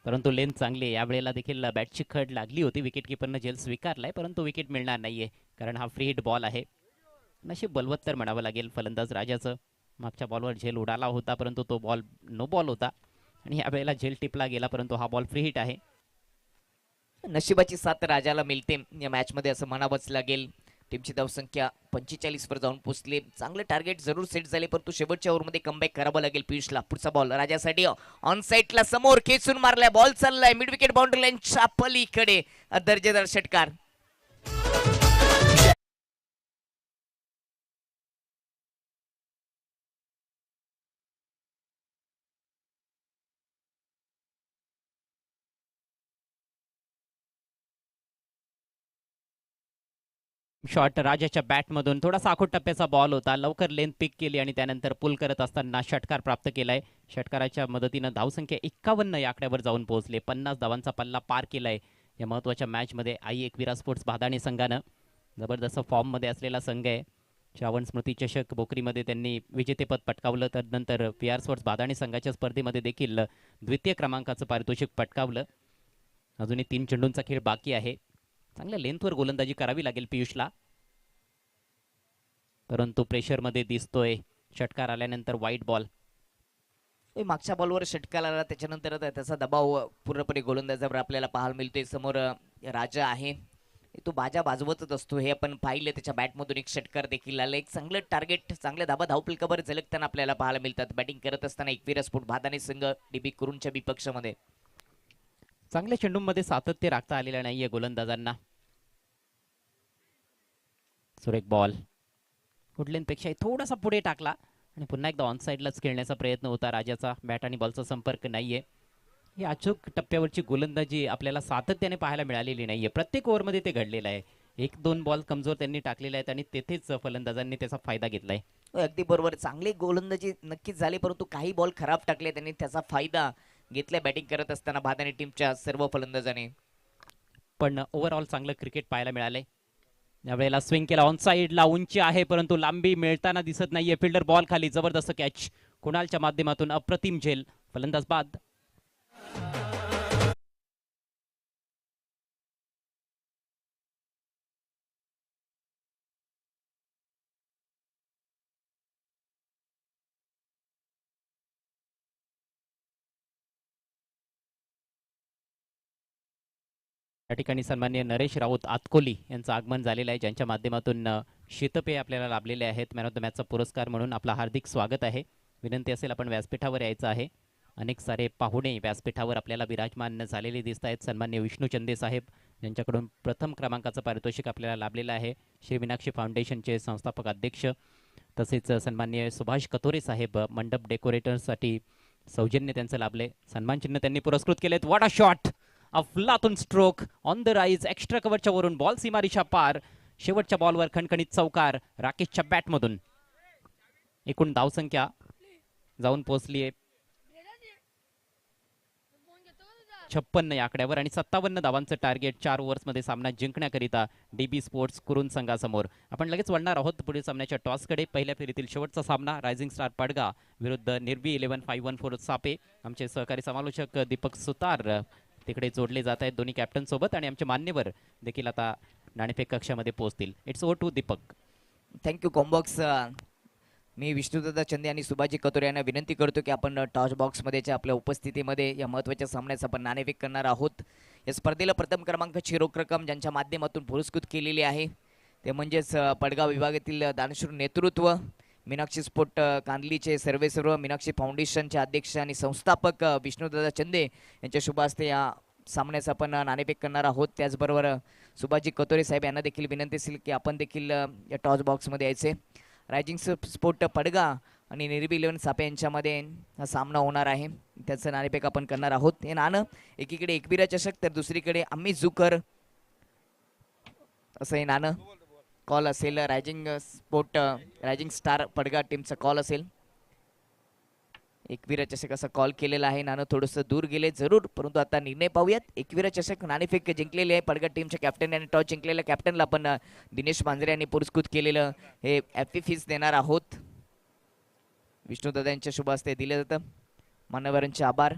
परंतु लेंथ चांगली आहे. यावेळेला देखील बॅटची खड लागली होती. विकेट किपरनं झेल स्वीकारलाय, परंतु विकेट मिळणार नाहीये कारण हा फ्री हिट बॉल आहे. नशीब बलवत्तर म्हणावं लागेल फलंदाज राजाचं. मागच्या बॉलवर झेल उडाला होता, परंतु तो बॉल नो बॉल होता आणि यावेळेला झेल टिपला गेला, परंतु हा बॉल फ्री हिट आहे. नशिबाची साथ राजाला मिळते या मॅच मध्ये असं म्हणावंच लागेल. टीमची धावसंख्या 45 वर जाऊन पोहोचली. चांगले टार्गेट जरूर सेट झाले, परंतु शेवटच्या ओव्हरमध्ये कमबॅक करावं लागेल पियुषला. पुढचा बॉल राजासाठी ऑन साईडला समोर खेचून मारलाय. बॉल चाललाय मिड विकेट बाउंड्री लाईनच्या पलीकडे. दर्जेदार षटकार. शॉट राजाच्या बॅटमधून थोडासा आखूड टप्प्याचा बॉल होता, लवकर लेंथ पिक केली आणि त्यानंतर पुल करत असताना षटकार प्राप्त केलाय. षटकाराच्या मदतीनं धावसंख्या 51 या आकड्यावर जाऊन पोहोचले. 50 धावांचा पल्ला पार केलाय या महत्त्वाच्या मॅचमध्ये. आई एकविरा स्पोर्ट्स भादाणी संघानं जबरदस्त फॉर्ममध्ये असलेला संघ आहे. श्रावण स्मृती चषक बोकरीमध्ये त्यांनी विजेतेपद पटकावलं, तर नंतर VR स्पोर्ट्स भादाणी संघाच्या स्पर्धेमध्ये देखील द्वितीय क्रमांकाचं पारितोषिक पटकावलं. अजूनही 3 चेंडूंचा खेळ बाकी आहे. चांगल्या लेंथवर गोलंदाजी करावी लागेल पियुषला, परंतु प्रेशरमध्ये दिसतोय. षटकार आल्यानंतर वाईट बॉल. मागच्या बॉलवर षटकार आला, त्याच्यानंतर त्याचा दबाव पूर्णपणे गोलंदाजावर आपल्याला पाहायला मिळतोय. समोर राजा आहे, तो बाजा बाजवतच असतो, हे आपण पाहिलं. त्याच्या बॅटमधून एक षटकार देखील आला. एक चांगलं टार्गेट, चांगल्या धाबा धावफलकावर झलकताना आपल्याला पाहायला मिळतात. बॅटिंग करत असताना एकविरा स्पोर्ट्स भादाणी संघ DB कुरूंच्या विपक्षामध्ये. चांगल्या चेंडूंमध्ये सातत्य राखता आलेलं नाहीये गोलंदाजांना. सुरेख बॉल, वुडलेनपेक्षाही थोडासा पुढे टाकला आणि पुन्हा एकदा ऑन साईडलाच खेळण्याचा प्रयत्न होता राजाचा. बॅट आणि बॉलचा संपर्क नाहीये. ही अचूक टप्प्यावरची गोलंदाजी आपल्याला सातत्याने पाहायला मिळालेली नाहीये. प्रत्येक ओव्हरमध्ये ते घडलेलं आहे. 1-2 बॉल कमजोर त्यांनी टाकलेले आहेत आणि तेथेच फलंदाजांनी त्याचा फायदा घेतलाय. अगदी बरोबर, चांगली गोलंदाजी नक्कीच झाली, परंतु काही बॉल खराब टाकले, त्यांनी त्याचा फायदा घेतलाय बॅटिंग करत असताना भादाणी टीमच्या सर्व फलंदाजांनी. पण ओव्हरऑल चांगलं क्रिकेट पाहायला मिळालंय. यावेळेला स्विंग केला, ऑन साईडला उंची आहे परंतु लांबी मिळताना दिसत नाहीये. फिल्डर बॉल खाली, जबरदस्त कॅच कुणालच्या माध्यमातून. अप्रतिम झेल, फलंदाज बाद. या ठिकाणी सन्माननीय नरेश राऊत आतकोली यांचं आगमन झालेलं आहे, ज्यांच्या माध्यमातून शीतपेय आपल्याला लाभलेले आहेत. मॅन ऑफ द मॅचचा पुरस्कार म्हणून आपलं हार्दिक स्वागत आहे. विनंती असेल आपण व्यासपीठावर यायचं आहे. अनेक सारे पाहुणे व्यासपीठावर आपल्याला विराजमान झालेले दिसत आहेत. सन्माननीय विष्णू चंदे साहेब यांच्याकडून प्रथम क्रमांकाचं पारितोषिक आपल्याला लाभलेलं आहे. श्री मीनाक्षी फाउंडेशनचे संस्थापक अध्यक्ष, तसेच सन्माननीय सुभाष कतोरे साहेब मंडप डेकोरेटर्ससाठी सौजन्य त्यांचं लाभले. सन्मानचिन्ह त्यांनी पुरस्कृत केलेत. व्हॉट अ शॉट, अफलातून stroke on the rise, extra कव्हरच्या वरून बॉल सीमारेषा पार. शेवटच्या बॉलवर खणखणीत चौकार राकेशच्या बॅटमधून. एकूण धावसंख्या जाऊन पोहोचली आहे 56 या आकड्यावर आणि 57 धावांचं टार्गेट 4 ओव्हर्समध्ये सामना जिंकण्याकरिता DB स्पोर्ट्स कुरुन संघासमोर. आपण लगेच वळणार आहोत पुढील सामन्याच्या टॉसकडे. पहिल्या फेरीतील शेवटचा सामना रायझिंग स्टार पडगा विरुद्ध निर्वी 11-514 सापे. आमचे सहकारी समालोचक दीपक सुतार तिकडे जोडले जात आहेत दोन्ही कॅप्टन सोबत, आणि आमचे मान्यवर देखील आता नाणेफेक कक्षामध्ये पोहोचतील. It's over to Deepak. Thank you combox. मी विष्णुदादा चंदे आणि सुभाजी कतोरे यांना विनंती करतो की आपण टॉस बॉक्समध्येच्या आपल्या उपस्थितीमध्ये या महत्त्वाच्या सामन्याचा आपण नाणेफेक करणार आहोत. या स्पर्धेला प्रथम क्रमांकाची रोख रक्कम ज्यांच्या माध्यमातून पुरस्कृत केलेली आहे ते म्हणजेच पडगाव विभागातील दानशूर नेतृत्व, मीनाक्षी स्पोर्ट कांदलीचे सर्वेसर्व, मीनाक्षी फाउंडेशनचे अध्यक्ष आणि संस्थापक विष्णुदादा चंदे यांच्या शुभ हस्ते या सामन्याचा आपण नाणेफेक करणार आहोत. त्याचबरोबर सुभाजी कतोरे साहेब यांना देखील विनंती असेल की आपण देखील या टॉस बॉक्समध्ये यायचे. रायझिंग स्पोर्ट पडगा आणि निर्वी 11 सापे यांच्यामध्ये हा सामना होणार आहे, त्याचं नाणेफेक आपण करणार आहोत. हे नाणं एकीकडे एकविरा चषक तर दुसरीकडे आम्ही जुकर असं हे नाणं कॉल असेल. रायझिंग स्टार पडगा टीमचा कॉल असेल. एकविरा चषक असा कॉल केलेला आहे. नाणं थोडंसं दूर गेले जरूर, परंतु आता निर्णय पाहूयात. एकविरा चषक नाणेफेक जिंकलेले आहे पडगा टीमच्या कॅप्टन आणि टॉस जिंकलेल्या कॅप्टनला आपण दिनेश मांजरे यांनी पुरस्कृत केलेलं हे ॲफी फीस देणार आहोत. विष्णुदादा यांच्या शुभ हस्ते दिलं जातं. मान्यवरांचे आभार.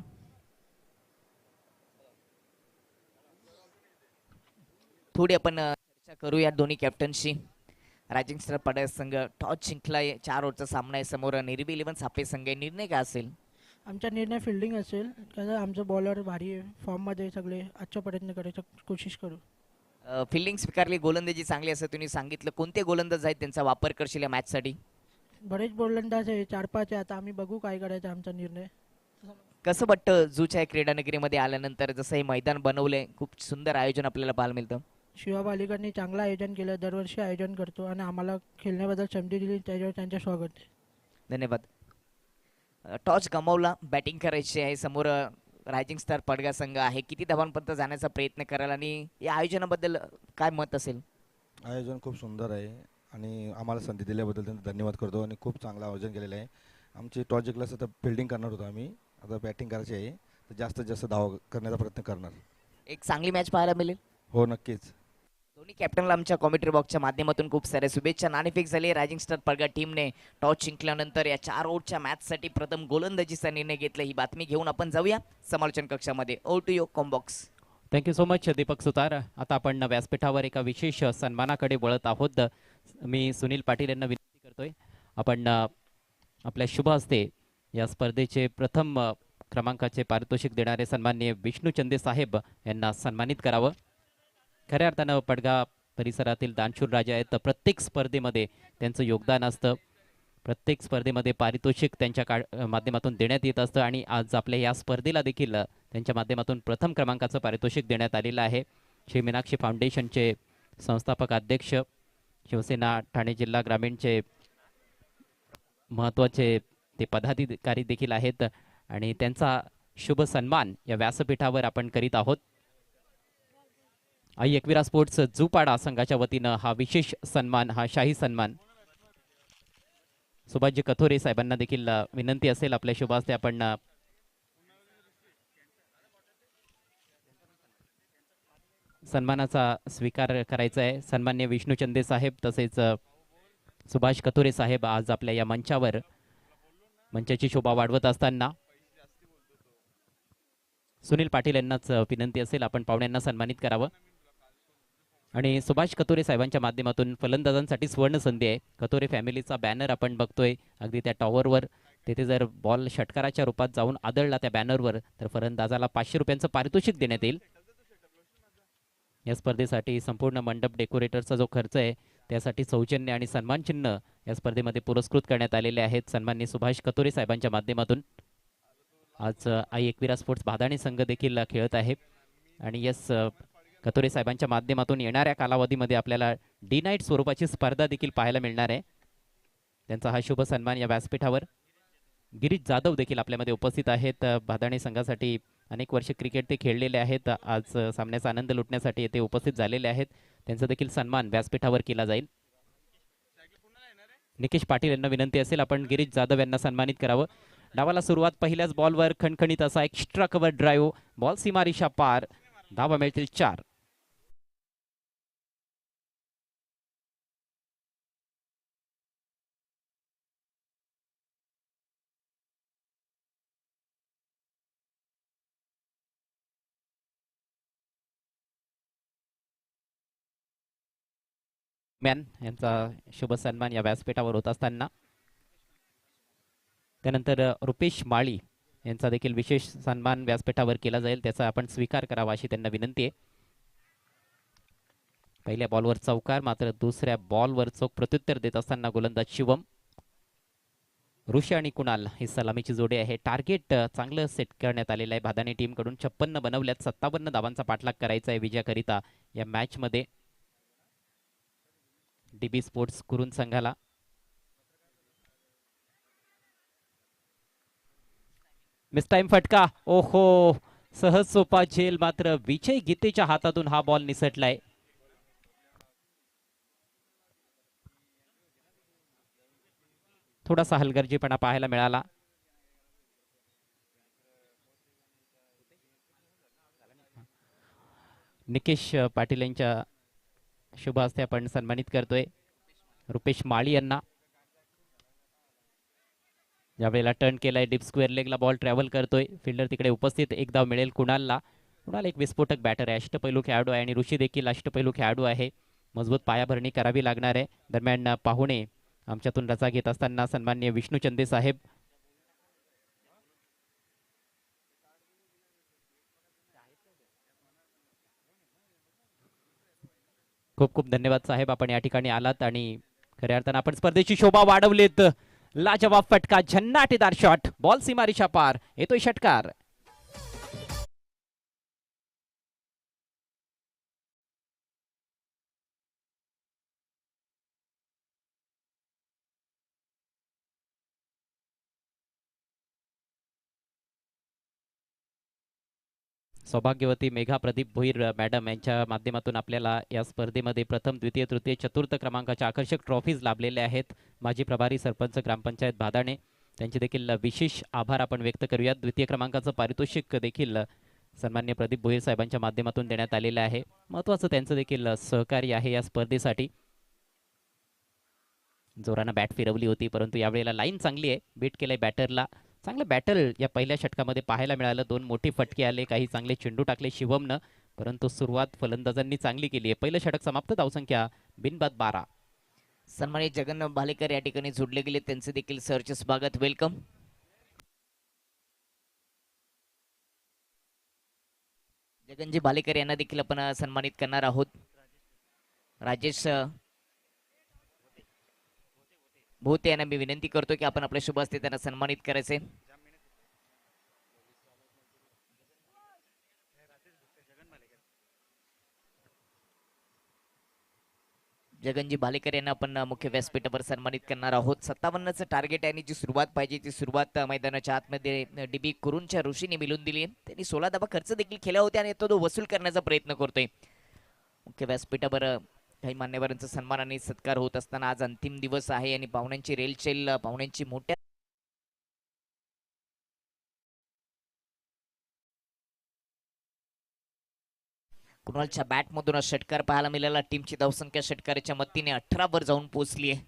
थोडी आपण चर्चा करूया दोन्ही कॅप्टनशी. रायझिंग स्टार पडगा संघ टॉस जिंकलाय, 4 ओव्हरचा सामना आहे. समोर निर्वी 11 सापे संघ आहे. निर्णय काय असेल? आमचा निर्णय फिल्डिंग असेल, कारण आमचं बॉलर भारी आहे, फॉर्ममध्ये सगळे आजचा प्रयत्न करायचा कोशिश करू. फिल्डिंग स्वीकारली, गोलंदाजी चांगली असं तुम्ही सांगितलं. कोणते गोलंदाज आहेत त्यांचा वापर करशील या मॅचसाठी? बरेच गोलंदाज आहे, 4-5 आहे. आता आम्ही बघू काय करायचं आमचा निर्णय. कसं वाटतं जूच्या क्रीडानगरीमध्ये आल्यानंतर, जसं हे मैदान बनवलंय, खूप सुंदर आयोजन आपल्याला पाहायला मिळतं. शिवा बालिकांनी चांगलं आयोजन केलं, दरवर्षी आयोजन करतो आणि आम्हाला खेळण्याबद्दल संधी दिली, त्याच्यावर त्यांचे स्वागत आहे. धन्यवाद. टॉस गमावला, बॅटिंग करायची आहे. समोर रायझिंग स्टार पडगा संघ आहे. किती धावांपर्यंत जाण्याचा प्रयत्न कराल आणि या आयोजनाबद्दल काय मत असेल? आयोजन खूप सुंदर आहे आणि आम्हाला संधी दिल्याबद्दल त्यांचा धन्यवाद करतो आणि खूप चांगलं आयोजन केलेलं आहे. आमची टॉस जिंकल्यास आता फिल्डिंग करणार होतो आम्ही, आता बॅटिंग करायची आहे, तर जास्तीत जास्त धावा करण्याचा प्रयत्न करणार. एक चांगली मॅच पाहायला मिळेल. हो नक्कीच. दोन्ही कॅप्टनला आमच्या कॉमेंट्री बॉक्सच्या माध्यमातून खूप साऱ्या शुभेच्छा. नाणेफेक झाली. रायझिंग स्टार पडगा टीमने टॉस जिंकल्यानंतर या 4 ओव्हरच्या मॅचसाठी प्रथम गोलंदाजीचा निर्णय घेतला. ही बातमी घेऊन आपण जाऊया समालोचन कक्षामध्ये. Over to your combox. Thank you so much Deepak Sutar. आता आपण व्यासपीठावर एका विशेष सन्मानाकडे वळत आहोत. मी सुनील पाटील यांना विनंती करतोय आपण आपल्या शुभ हस्ते या स्पर्धेचे प्रथम क्रमांकाचे पारितोषिक देणारे सन्माननीय विष्णू चंदे साहेब यांना सन्मानित करावं. खऱ्या अर्थानं पडगा परिसरातील दानशूर राजा आहेत. प्रत्येक स्पर्धेमध्ये त्यांचं योगदान असतं. प्रत्येक स्पर्धेमध्ये पारितोषिक त्यांच्या माध्यमातून देण्यात येत असतं आणि आज आपल्या या स्पर्धेला देखील त्यांच्या माध्यमातून प्रथम क्रमांकाचं पारितोषिक देण्यात आलेलं आहे. श्री मीनाक्षी फाउंडेशनचे संस्थापक अध्यक्ष, शिवसेना ठाणे जिल्हा ग्रामीणचे महत्त्वाचे ते पदाधिकारी देखील आहेत आणि त्यांचा शुभ सन्मान या व्यासपीठावर आपण करीत आहोत. आई एकविरा स्पोर्ट्स जुपाडा संघाच्या वतीनं हा विशेष सन्मान, हा शाही सन्मान सुभाषजी कथोरे साहेबांना देखील विनंती असेल आपल्या शुभ हस्ते आपण सन्मानाचा स्वीकार करायचा आहे. सन्मान्य विष्णू चंदे साहेब तसेच सुभाष कथोरे साहेब आज आपल्या या मंचाची शोभा वाढवत असताना सुनील पाटील यांनाच विनंती असेल आपण पाहुण्यांना सन्मानित करावं. आणि सुभाष कथोरे साहेबांच्या माध्यमातून फलंदाजांसाठी सुवर्ण संधी आहे. कथोरे फॅमिलीचा बॅनर आपण बघतोय अगदी त्या टॉवरवर. तेथे जर बॉल षटकाराच्या रूपात जाऊन आदळला त्या बॅनरवर तर फलंदाजाला 500 रुपयांचं पारितोषिक देण्यात येईल. या स्पर्धेसाठी संपूर्ण मंडप डेकोरेटरचा जो खर्च आहे त्यासाठी सौजन्य आणि सन्मान चिन्ह या स्पर्धेमध्ये पुरस्कृत करण्यात आलेले आहेत सन्माननीय सुभाष कथोरे साहेबांच्या माध्यमातून. आज आई एकविरा स्पोर्ट्स भादाणी संघ देखील खेळत आहे आणि यस कथोरे साहेबांच्या माध्यमातून येणाऱ्या कालावधीमध्ये आपल्याला डी नाईट स्वरूपाची स्पर्धा देखील पाहायला मिळणार आहे. त्यांचा हा शुभ सन्मान या व्यासपीठावर. गिरीश जाधव देखील आपल्यामध्ये उपस्थित आहेत. भादाणी संघासाठी अनेक वर्ष क्रिकेट ते खेळलेले आहेत. आज सामन्याचा आनंद लुटण्यासाठी येथे उपस्थित झालेले आहेत. त्यांचा देखील सन्मान व्यासपीठावर केला जाईल. निकेश पाटील यांना विनंती असेल आपण गिरीश जाधव यांना सन्मानित करावं. डावाला सुरुवात पहिल्याच बॉलवर खणखणीत असा एक्स्ट्रा कव्हर ड्राईव्ह, बॉल सीमारेषा पार, धावा मिळतील 4. मॅन यांचा शुभ सन्मान या व्यासपीठावर होत असताना त्यानंतर रुपेश माळी यांचा देखील विशेष सन्मान व्यासपीठावर केला जाईल. त्याचा आपण स्वीकार करावा अशी त्यांना विनंती आहे. पहिल्या बॉलवर चौकार, मात्र दुसऱ्या बॉलवर चौक प्रत्युत्तर देत असताना गोलंदाज शिवम. ऋषी आणि कुणाल ही सलामीची जोडी आहे. टार्गेट चांगलं सेट करण्यात आलेलं आहे भादाणी टीम कडून. 56 बनवल्यात. 57 धावांचा पाठलाग करायचा आहे विजयाकरिता या मॅच मध्ये डीबी स्पोर्ट्स कुरुन संघाला. मिस टाइम फटका, ओहो, सहज सोपा झेल, मात्र विजय गीतेच्या हातातून हा बॉल निसटलाय. थोडासा हलगर्जीपणा पाहायला मिळाला. निकेश पाटील यांच्या शुभ हस्ते आपण सन्मानित करतोय रुपेश माळी यांना. यावेळेला टर्न केलाय डीप स्क्वेअर लेगला बॉल ट्रॅव्हल करतोय. फिल्डर तिकडे उपस्थित. एक धाव मिळेल कुणालला. कुणाल एक विस्फोटक बॅटर आहे, अष्टपैलू खेळाडू आहे आणि ऋषी देखील अष्टपैलू खेळाडू आहे. मजबूत पायाभरणी करावी लागणार आहे. दरम्यान पाहुणे आमच्यातून रजा घेत असताना सन्माननीय विष्णू चंदे साहेब. खूप खूप धन्यवाद साहेब, आपण या ठिकाणी आलात आणि खऱ्या अर्थानं आपण स्पर्धेची शोभा वाढवलीत. लाजवाब फटका, झन्नाटेदार शॉट, बॉल सीमारेषा पार, येतोय षटकार. सौभाग्यवती मेघा प्रदीप भोईर मॅडम यांच्या माध्यमातून आपल्याला या स्पर्धेमध्ये प्रथम द्वितीय तृतीय चतुर्थ क्रमांकाच्या आकर्षक ट्रॉफीज लाभलेल्या आहेत. माजी प्रभारी सरपंच ग्रामपंचायत भादाणे त्यांचे देखील विशेष आभार आपण व्यक्त करूयात. द्वितीय क्रमांकाचं पारितोषिक देखील सन्मान्य प्रदीप भोईर साहेबांच्या माध्यमातून देण्यात आलेलं आहे. महत्त्वाचं त्यांचं देखील सहकार्य आहे या स्पर्धेसाठी. जोरानं बॅट फिरवली होती परंतु यावेळेला लाईन चांगली आहे. बीट केलंय बॅटरला. चांगलं बॅटल या पहिल्या षटकामध्ये पाहायला मिळालं. 2 मोठे फटके आले, काही चांगले चेंडू टाकले शिवमनं, परंतु सुरुवात फलंदाजांनी चांगली केली आहे. पहिलं षटक समाप्त. धावसंख्या बिनबाद 12. सन्मानित जगन भालेकर या ठिकाणी जोडले गेले, त्यांचे देखील सरचे स्वागत. वेलकम. जगनजी भालेकर यांना देखील आपण सन्मानित करणार आहोत. राजेश भोते यांना मी विनंती करतो की आपण आपल्या शुभ हस्ते त्यांना सन्मानित करायचे. जगनजी भालेकर यांना आपण मुख्य व्यासपीठावर सन्मानित करणार आहोत. 57चं टार्गेट आहे आणि जी सुरुवात पाहिजे ती सुरुवात मैदानाच्या आतमध्ये डीबी कुरूंच्या ऋषीने मिळून दिली. त्यांनी 16 धावा खर्च देखील केला होता आणि तो वसूल करण्याचा प्रयत्न करतोय. मुख्य व्यासपीठावर काही मान्यवरांचा सन्मान आणि सत्कार होत असताना आज अंतिम दिवस आहे आणि पाहुण्यांची रेलचेल, पाहुण्यांची मोठ्या कुणालच्या बॅटमधून षटकार पाहायला मिळाला. टीमची धावसंख्या षटकाराच्या मदतीने 18 वर जाऊन पोहोचली आहे.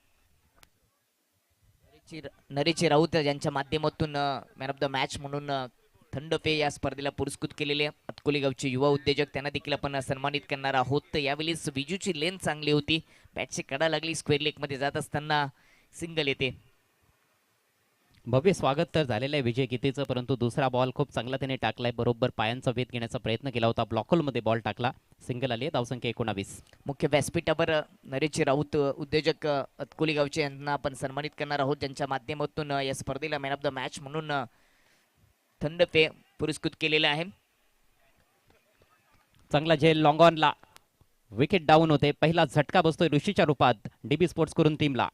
नरेची राऊत यांच्या माध्यमातून मॅन ऑफ द मॅच म्हणून थंड पे या स्पर्धेला पुरस्कृत केलेले अटकोली गावचे युवा उद्योजक, त्यांना देखील आपण सन्मानित करणार आहोत. यावेळी विजूची लेन चांगली होती, बॅटची कडा लागली, स्क्वेअर लेग मध्ये जात असताना सिंगल येते. भव्य स्वागत तर झालेलं आहे विजय गीतेचं, परंतु दुसरा बॉल खूप चांगला त्याने टाकलाय. बरोबर पायांचा वेध घेण्याचा प्रयत्न केला होता, ब्लॉकहोलमध्ये बॉल टाकला, सिंगल आली. धावसंख्या 19. मुख्य व्यासपीठावर नरेची राऊत उद्योजक अतकोली गावचे यांना आपण सन्मानित करणार आहोत, ज्यांच्या माध्यमातून या स्पर्धेला मॅन ऑफ द मॅच म्हणून थंड पे पुरस्कृत केलेला आहे. चांगला झेल लॉंग ऑनला, विकेट डाऊन होते. पहिला झटका बसतोय ऋषीच्या रूपात डीबी स्पोर्ट्स करून टीमला.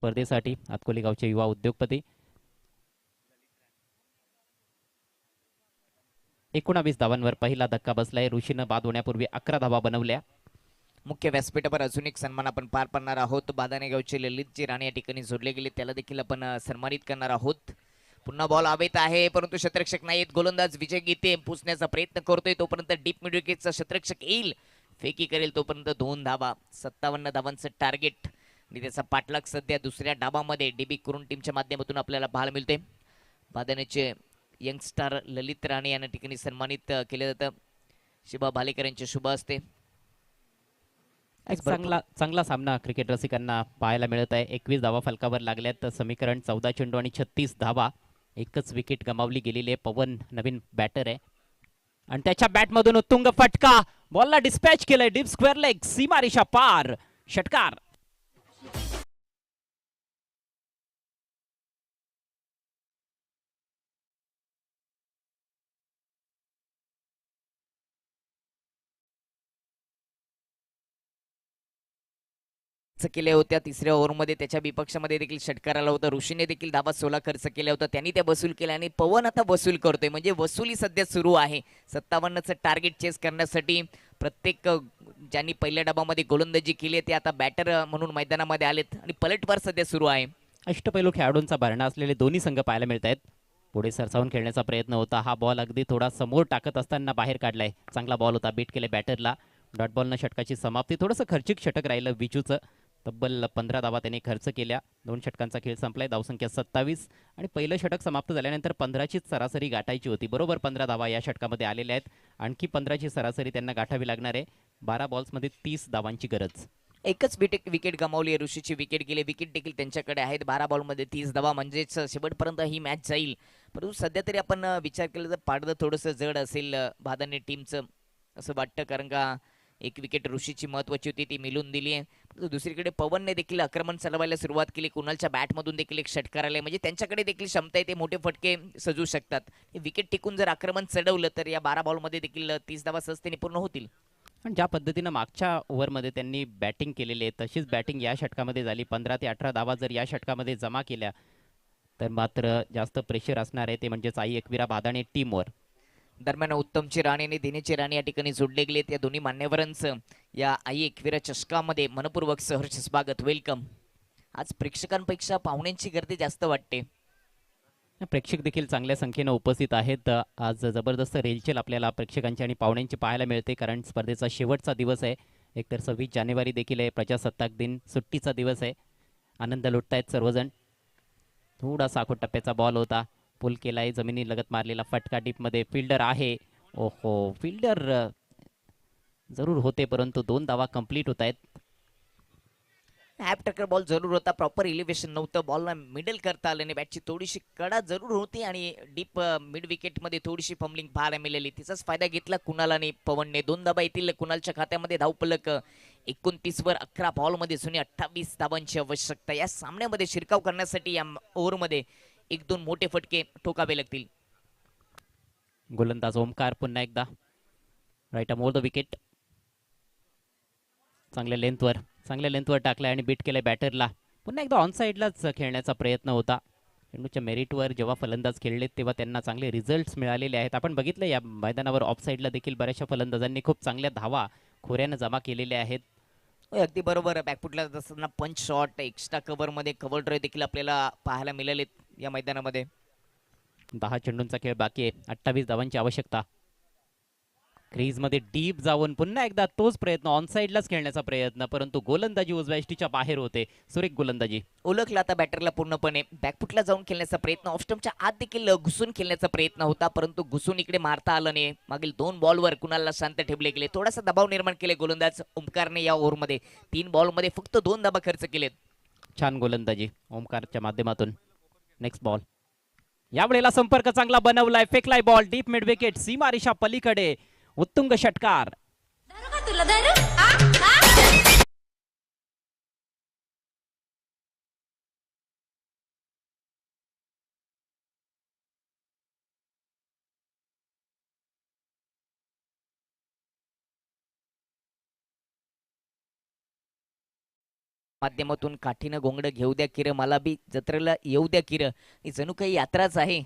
स्पर्धेसाठी अतकोली गावचे युवा उद्योगपती. 19 धावांवर पहिला धक्का बसलाय. ऋषीनं बाद होण्यापूर्वी 11 धावा बनवल्या. मुख्य व्यासपीठावर अजून एक सन्मान आपण पार पाडणार आहोत. बादाने गावचे ललितजी राणे या ठिकाणी जोडले गेले, त्याला देखील आपण सन्मानित करणार आहोत. पुन्हा बॉल हवेत आहे परंतु क्षेत्ररक्षक नाहीत. गोलंदाज विजय गीते पुसण्याचा प्रयत्न करतोय, तोपर्यंत डीप मिड विकेटचा क्षेत्ररक्षक येईल, फेकी करेल तोपर्यंत 2 धावा. 57 धावांचं टार्गेट आणि त्याचा पाठलाग सध्या दुसऱ्या डाबामध्ये डीबी कुरुन टीमच्या माध्यमातून आपल्याला पाहायला मिळते. बादानेचे यंगस्टार ललित राणे यांना ठिकाणी सन्मानित केलं जातं. शिबा भालेकर यांचे शुभ असते. एक चांगला सामना क्रिकेट रसिकांना पाहायला मिळत आहे. 21 धावा फलकावर लागल्यात. समीकरण 14 चेंडू आणि 36 धावा. एकच विकेट गमावली गेलेली आहे. पवन नवीन बॅटर आहे आणि त्याच्या बॅटमधून उत्तुंग फटका, बॉलला डिस्पॅच केलंय डीप स्क्वेअर लेग, सीमारेषा पार, षटकार. केल्या होत्या. तिसऱ्या ओव्हरमध्ये त्याच्या विपक्षामध्ये देखील षटकार आला होता. ऋषीने देखील धावा 16 खर्च केल्या होत्या, त्यांनी त्या वसूल केल्या आणि पवन आता वसूल करतोय, म्हणजे वसुली सध्या सुरू आहे. 57चं टार्गेट चेस करण्यासाठी प्रत्येक ज्यांनी पहिल्या डबामध्ये गोलंदाजी केली ते आता बॅटर म्हणून मैदानामध्ये आलेत आणि पलटवार सध्या सुरू आहे. अष्टपैलू खेळाडूंचा भरणा असलेले दोन्ही संघ पाहायला मिळत आहेत. पुढे सरसावून खेळण्याचा प्रयत्न होता. हा बॉल अगदी थोडा समोर टाकत असताना बाहेर काढलाय. चांगला बॉल होता, बीट केले बॅटरला. डॉट बॉलनं षटकाची समाप्ती. थोडंसं खर्चिक षटक राहिलं विजूचं. तब्बल 15 धावा त्याने खर्च केल्या. 2 षटकांचा खेळ संपलाय. धावसंख्या 27 आणि पहिलं षटक समाप्त झाल्यानंतर 15चीच सरासरी गाठायची होती. बरोबर 15 धावा या षटकामध्ये आलेल्या आहेत. आणखी 15ची सरासरी त्यांना गाठावी लागणार आहे. 12 बॉल्समध्ये 30 धावांची गरज. एकच विकेट गमावली आहे. ऋषीची विकेट गेली, विकेट देखील त्यांच्याकडे आहेत. 12 बॉलमध्ये 30 धावा, म्हणजेच शेवटपर्यंत ही मॅच जाईल. परंतु सध्या तरी आपण विचार केला तर पाडदं थोडंसं जड असेल भादाने टीमचं असं वाटतं, कारण का एक विकेट ऋषीची महत्वाची होती ती मिळून दिली आहे. परंतु दुसरीकडे पवनने देखील आक्रमण चालवायला सुरुवात केली. कुणालच्या बॅटमधून देखील एक षटकार आलाय, म्हणजे त्यांच्याकडे देखील क्षमता आहे, ते मोठे फटके सजू शकतात. विकेट टिकून जर आक्रमण चढवलं तर या 12 बॉलमध्ये देखील 30 धावा सहजतेने पूर्ण होतील. पण ज्या पद्धतीनं मागच्या ओव्हरमध्ये त्यांनी बॅटिंग केलेली आहे तशीच बॅटिंग या षटकामध्ये झाली. 15 ते 18 धावा जर या षटकामध्ये जमा केल्या तर मात्र जास्त प्रेशर असणार आहे, ते म्हणजे साई एकविरा बादाणे टीमवर. दरम्यान उत्तमची राणी आणि दिनेशची राणी या ठिकाणी जोडले गेलेत. या दोन्ही मान्यवरांचं या आई एकविरा चषकामध्ये मनपूर्वक सहर्ष स्वागत, वेलकम. आज प्रेक्षकांपेक्षा पाहुण्यांची गर्दी जास्त वाटते. प्रेक्षक देखील चांगल्या संख्येनं उपस्थित आहेत. आज जबरदस्त रेलचेल आपल्याला प्रेक्षकांची आणि पाहुण्यांची पाहायला मिळते, कारण स्पर्धेचा शेवटचा दिवस आहे. एकतर 26 जानेवारी देखील आहे, प्रजासत्ताक दिन, सुट्टीचा दिवस आहे. आनंद लुटतायत सर्वजण. थोडासा आखो टप्प्याचा बॉल होता, पुल केलाय, जमिनी लगत मारलेला फटका डीपमध्ये. फिल्डर आहे, ओहो फिल्डर जरूर होते, परंतु 2 धावा कंप्लीट होत आहेत. हॅप टक्कर बॉल जरूर होता, प्रॉपर इलिव्हेशन नव्हतं, बॉलला मिडल करता आलं नाही. बॅटची थोडीशी कडा जरूर होती आणि डीप मिड विकेटमध्ये थोडीशी फंबलिंग पाहायला मिळाली. तिचाच फायदा घेतला कुणाल आणि पवनने. 2 धाबा येतील कुणालच्या खात्यामध्ये. धावफलक 29 वर 11 बॉलमध्ये जुनी 28 धावांची आवश्यकता. या सामन्यामध्ये शिरकाव करण्यासाठी या ओव्हरमध्ये 1-2 मोठे फटके ठोकावे लागतील. गोलंदाज ओमकार पुन्हा एकदा राईट मोर द विकेट. चांगल्या लेंथवर टाकलाय आणि बीट केलंय बॅटरला. पुन्हा एकदा ऑन साईडलाच खेळण्याचा प्रयत्न होता. चेंडूच्या मेरिटवर जेव्हा फलंदाज खेळलेत तेव्हा त्यांना चांगले रिझल्ट्स मिळालेले आहेत. आपण बघितलं या मैदानावर ऑफ साईडला देखील बऱ्याचशा फलंदाजांनी खूप चांगल्या धावा खोऱ्यानं जमा केलेल्या आहेत. अगदी बरोबर. बॅकफुटला असताना पंच शॉट, एक्स्ट्रा कव्हरमध्ये कव्हर ड्राईव्ह देखील आपल्याला पाहायला मिळालेत या मैदानामध्ये. 10 चेंडूंचा खेळ बाकी आहे, 28 धावांची आवश्यकता. क्रीजमध्ये डीप जाऊन पुन्हा एकदा तोच प्रयत्न, ऑन साईडलाच खेळण्याचा प्रयत्न, परंतु गोलंदाजी उजव्या यष्टीच्या बाहेर होते. सुरेख गोलंदाजी. ओळखला आता बॅटरला पूर्णपणे. बॅकफुटला जाऊन खेळण्याचा प्रयत्न, ऑफस्टमच्या आत देखील घुसून खेळण्याचा प्रयत्न होता, परंतु घुसून इकडे मारता आलं नाही. मागील 2 बॉलवर कुणालला शांत ठेवले गेले. थोडासा दबाव निर्माण केले गोलंदाज ओमकारने या ओव्हरमध्ये. 3 बॉलमध्ये फक्त 2 धाबा खर्च केलेत. छान गोलंदाजी ओमकारच्या माध्यमातून. Next ball. यावेळेला संपर्क चांगला बनवलाय, फेकलाय बॉल डीप मिड विकेट, सीमारेषा पलीकडे. उत्तुंग षटकार. माध्यमातून काठीनं गोंगडं घेऊ द्या किर, मला बी जत्रेला येऊ द्या किर. ही जणू काही यात्राच आहे.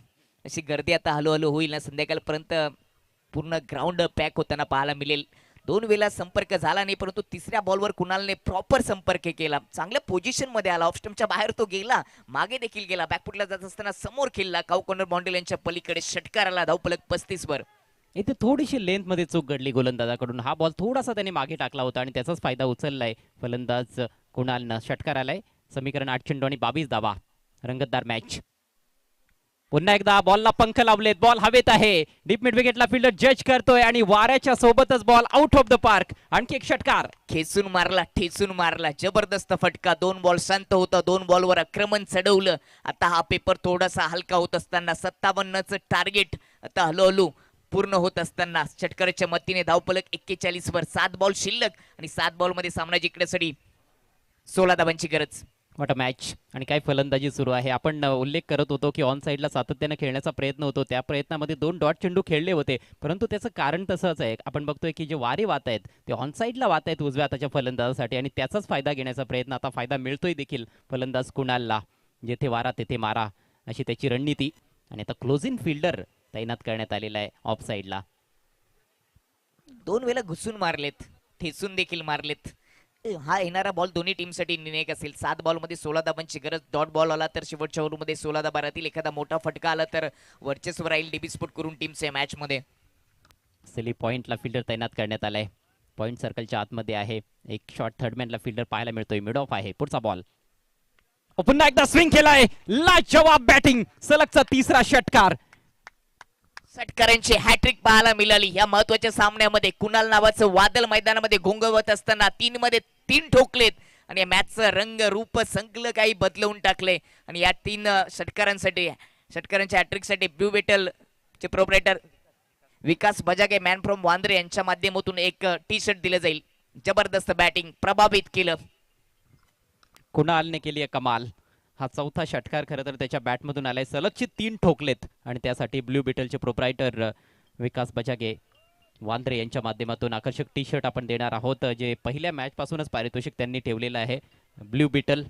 अशी गर्दी आता हळूहळू होईल ना, संध्याकाळपर्यंत पूर्ण ग्राउंड पॅक होताना पाहायला मिळेल. 2 वेळा संपर्क झाला नाही, परंतु तिसऱ्या बॉलवर कुणालने प्रॉपर संपर्क केला. चांगल्या पोझिशन मध्ये आला, ऑफस्टमच्या बाहेर तो गेला, मागे देखील गेला. बॅकफुटला जात असताना समोर खेळला, काऊ कॉर्नर बाउंड्री लाईनच्या पलीकडे षटकार आला. धावफलक 35 वर. इथे थोडीशी लेंथ मध्ये चूक घडली गोलंदाजाकडून. हा बॉल थोडासा त्याने मागे टाकला होता आणि त्याचाच फायदा उचललाय फलंदाज कुणालनं. षटकार आलाय. समीकरण 8 चेंडू आणि 22 धावा. रंगतदार मॅच. पुन्हा एकदा बॉलला पंख लावलेत, बॉल हवेत आहे. डीप मिड विकेटला फिल्डर जज करतोय आणि वाऱ्याच्या सोबतच ball out of the park. आणखी एक षटकार. खेचून मारला, ठेचून मारला, जबरदस्त फटका. 2 बॉल शांत होता, 2 बॉलवर आक्रमण चढवलं. आता हा पेपर थोडासा हलका होत असताना 57चं टार्गेट आता हळूहळू पूर्ण होत असताना षटकाराच्या मतीने धावफलक 41 वर. 7 बॉल शिल्लक आणि 7 बॉल मध्ये सामना जिंकण्यासाठी 16 धावांची गरज. What a match. आणि काय फलंदाजी सुरू आहे. आपण उल्लेख करत होतो की ऑन साईडला सातत्याने खेळण्याचा प्रयत्न होतो. त्या प्रयत्नामध्ये 2 डॉट चेंडू खेळले होते, परंतु त्याचं कारण तसंच आहे. आपण बघतोय की जे वारे वाहत आहेत ते ऑन साईडला वाहत आहेत उजव्या हाताच्या फलंदाजासाठी आणि त्याचाच फायदा घेण्याचा प्रयत्न. आता फायदा मिळतोय देखील फलंदाज कुणालला. जेथे वारा तेथे मारा अशी त्याची रणनीती. आणि आता क्लोजिंग फिल्डर तैनात करण्यात आलेला आहे ऑफ साईडला. 2 वेळा घुसून मारलेत, ठेचून देखील मारलेत. हा येणारा बॉल दोन्ही टीमसाठी निर्णायक असेल. 7 बॉलमध्ये 16 धाबांची गरज. डॉट बॉल आला तर शेवटच्या ओव्हरमध्ये 16 धाबा राहतील. एखादा मोठा फटका आला तर वर्चस्व राहील डीबी स्पोर्ट करून टीमच्या मॅच मध्ये. सेली पॉइंटला फिल्डर तैनात करण्यात आलाय. पॉइंट सर्कलच्या आतमध्ये आहे. एक शॉट थर्डमॅनला फिल्डर पाहायला मिळतोय. मिड ऑफ आहे. पुढचा बॉल. पुन्हा एकदा स्विंग केलाय. लाजवाब बॅटिंग. सलगचा 3रा षटकार. षटकारांची हॅट्रिक पाहायला मिळाली या महत्वाच्या सामन्यामध्ये. कुणाल नावाचं वादळ मैदानामध्ये घोंगवत असताना 3 मध्ये 3 ठोकलेत आणि या मॅचचं रंग रूप संकल काही बदलवून टाकले. आणि या 3 षटकारांसाठी षटकारांच्या हॅट्रिकसाठी ब्लू बेटल चे proprietor Vikas Bajage man from Vandre यांच्या माध्यमातून एक टी शर्ट दिलं जाईल. जबरदस्त बॅटिंग प्रभावित केलं. कुणालने केली आहे कमाल. हा चौथा षटकार खरं तर त्याच्या बॅटमधून आलाय. सलगचे 3 ठोकलेत आणि त्यासाठी ब्लू बिटलचे प्रोप्रायटर विकास बजागे वांद्रे यांच्या माध्यमातून आकर्षक टी शर्ट आपण देणार आहोत, जे पहिल्या मॅच पासूनच पारितोषिक त्यांनी ठेवलेलं आहे. Blue Beetle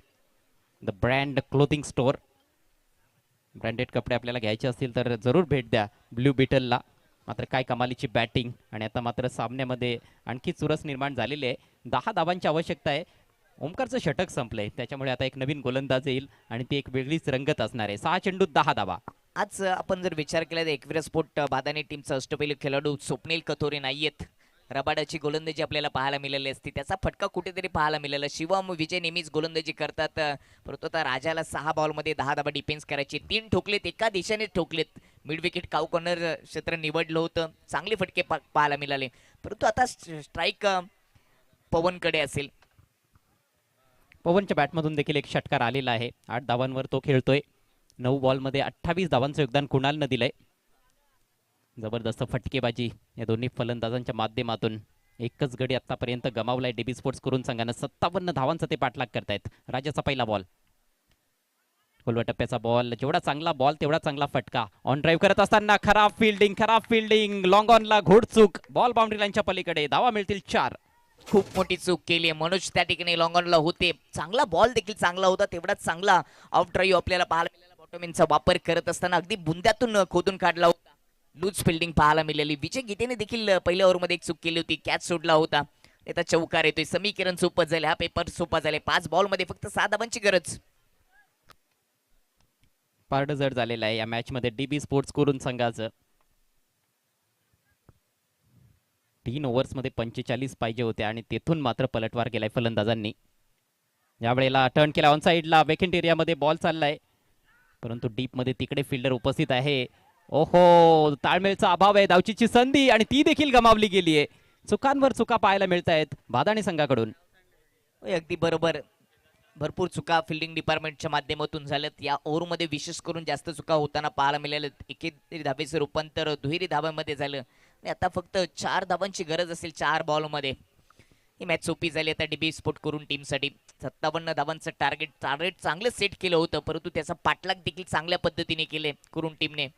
the brand clothing store. Branded कपडे आपल्याला घ्यायचे असतील तर जरूर भेट द्या ब्लू बिटलला. मात्र काय कमालीची बॅटिंग आणि आता मात्र सामन्यामध्ये आणखी चुरस निर्माण झालेली आहे. 10 धावांची आवश्यकता आहे. ओमकारचं षटक संपलंय, त्याच्यामुळे आता एक नवीन गोलंदाज येईल आणि ती एक वेगळीच रंगत असणार आहे. 6 चेंडूत 10 धावा. आज आपण जर विचार केला तर एकविरा स्पोर्ट बादानी टीमचा अष्टपैलू खेळाडू स्वप्नील कथोरे नाहीयेत. रबाडाची गोलंदाजी आपल्याला पाहायला मिळाली असती, त्याचा फटका कुठेतरी पाहायला मिळाला. शिवम विजय नेहमीच गोलंदाजी करतात, परंतु आता राजाला 6 बॉलमध्ये 10 धावा डिफेन्स करायची. 3 ठोकलेत, एका दिशेने ठोकलेत. मिड विकेट काऊ कॉर्नर क्षेत्र निवडलं होतं, चांगले फटके पाहायला मिळाले. परंतु आता स्ट्राईक पवनकडे असेल. पवनच्या बॅटमधून देखील एक षटकार आलेला आहे. 8 धावांवर तो खेळतोय. 9 बॉलमध्ये 28 धावांचं योगदान कुणालनं दिलंय. जबरदस्त फटकेबाजी या दोन्ही फलंदाजांच्या माध्यमातून. एकच गडी आतापर्यंत गमावलाय डीबी स्पोर्ट्स करून संघानं. 57 धावांचा ते पाठलाग करतायत. राजाचा पहिला बॉल, खोलवा टप्प्याचा बॉल. जेवढा चांगला बॉल तेवढा चांगला फटका. ऑन ड्राईव्ह करत असताना खराब फिल्डिंग. लॉंग ऑनला घोडचूक. बॉल बाउंड्री लाईनच्या पलीकडे. धावा मिळतील 4. खूप मोठी चूक केली मनोज त्या ठिकाणी लॉंग ऑनला होते. चांगला बॉल देखील चांगला होता, तेवढाच चांगला आउट ड्राईव्ह आपल्याला पाहायला मिळाला. बॉटोमिनचा वापर करत असताना अगदी बुंद्यातून खोदून काढला होता. लूज फिल्डिंग पाहायला मिळाली. विजय गीतेने देखील पहिल्या ओव्हरमध्ये एक चूक केली होती, कॅच सोडला होता. आता चौकार येतोय. समीकरण सोपं झाले, हा पेपर सोपा झाले. 5 बॉलमध्ये फक्त 6 धावांची गरज. पारड जड झालेलं आहे या मॅच मध्ये डीबी स्पोर्ट्स करून संघाचं. 3 ओव्हर्समध्ये 45 पाहिजे होते आणि तेथून मात्र पलटवार केलाय फलंदाजांनी. यावेळेला टर्न केला ऑन साईडला. वेकेंट एरियामध्ये बॉल चाललाय, परंतु डीप मध्ये तिकडे फिल्डर उपस्थित आहे. ओहो, ताळमेळचा अभाव आहे. धावचीची संधी आणि ती देखील गमावली गेली आहे. चुकांवर चुका पाहायला मिळत आहेत बादाणी संघाकडून. अगदी बरोबर. भरपूर चुका फिल्डिंग डिपार्टमेंटच्या माध्यमातून झाल्यात. या ओव्हरमध्ये विशेष करून जास्त चुका होताना पाहायला मिळाल्या. एकेरी धावेचं रूपांतर दुहेरी धावांमध्ये झालं आणि आता फक्त 4 धावांची गरज असेल 4 बॉलमध्ये. ही मॅच सोपी झाली आता डीबी स्पोर्ट करून टीमसाठी. 57 धावांचं टार्गेट चांगलं सेट केलं होतं, परंतु त्याचा पाठलाग देखील चांगल्या पद्धतीने केले करून टीमने.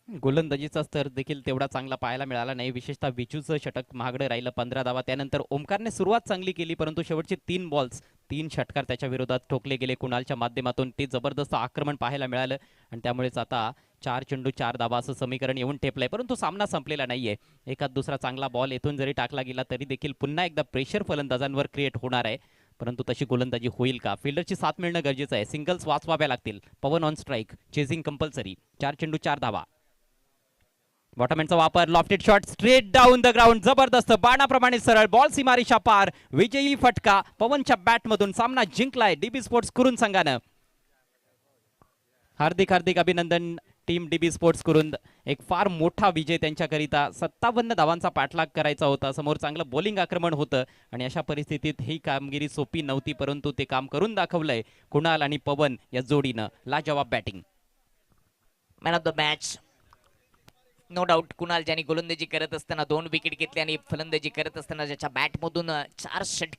गोलंदाजीचा स्तर देखील तेवढा चांगला पाहायला मिळाला नाही. विशेषतः विचूचं षटक महागडं राहिलं, 15 धावा. त्यानंतर ओमकारने सुरुवात चांगली केली, परंतु शेवटचे 3 बॉल्स 3 षटकार त्याच्या विरोधात ठोकले गेले कुणालच्या माध्यमातून. ते जबरदस्त आक्रमण पाहायला मिळालं आणि त्यामुळेच आता 4 चेंडू 4 धावा असं समीकरण येऊन टेपलंय. परंतु सामना संपलेला नाहीये. एखाद दुसरा चांगला बॉल येथून जरी टाकला गेला तरी देखील पुन्हा एकदा प्रेशर फलंदाजांवर क्रिएट होणार आहे. परंतु तशी गोलंदाजी होईल का? फिल्डरची साथ मिळणं गरजेचं आहे. सिंगल्स वाचवाव्या लागतील. पवन ऑन स्ट्राईक, चेसिंग कंपल्सरी. 4 चेंडू 4 धावा. बॉटमॅनचा वापर, lofted shot straight down the ground. जबरदस्त बाणाप्रमाणे सरळ बॉल सीमारेषा पार. विजयी फटका पवनच्या बॅटमधून. सामना जिंकलाय डीबी स्पोर्ट्स कुरून संघानं. हार्दिक अभिनंदन टीम डीबी स्पोर्ट्स करून. एक फार मोठा विजय त्यांच्याकरिता. 57 धावांचा पाठलाग करायचा होता. समोर चांगलं बॉलिंग आक्रमण होतं आणि अशा परिस्थितीत ही कामगिरी सोपी नव्हती, परंतु ते काम करून दाखवलंय कुणाल आणि पवन या जोडीनं. लाजवाब batting. Man of the match no doubt Kunal, ज्यांनी गोलंदाजी करत असताना 2 विकेट घेतले आणि फलंदाजी करत असताना ज्याच्या बॅटमधून 4 षटकार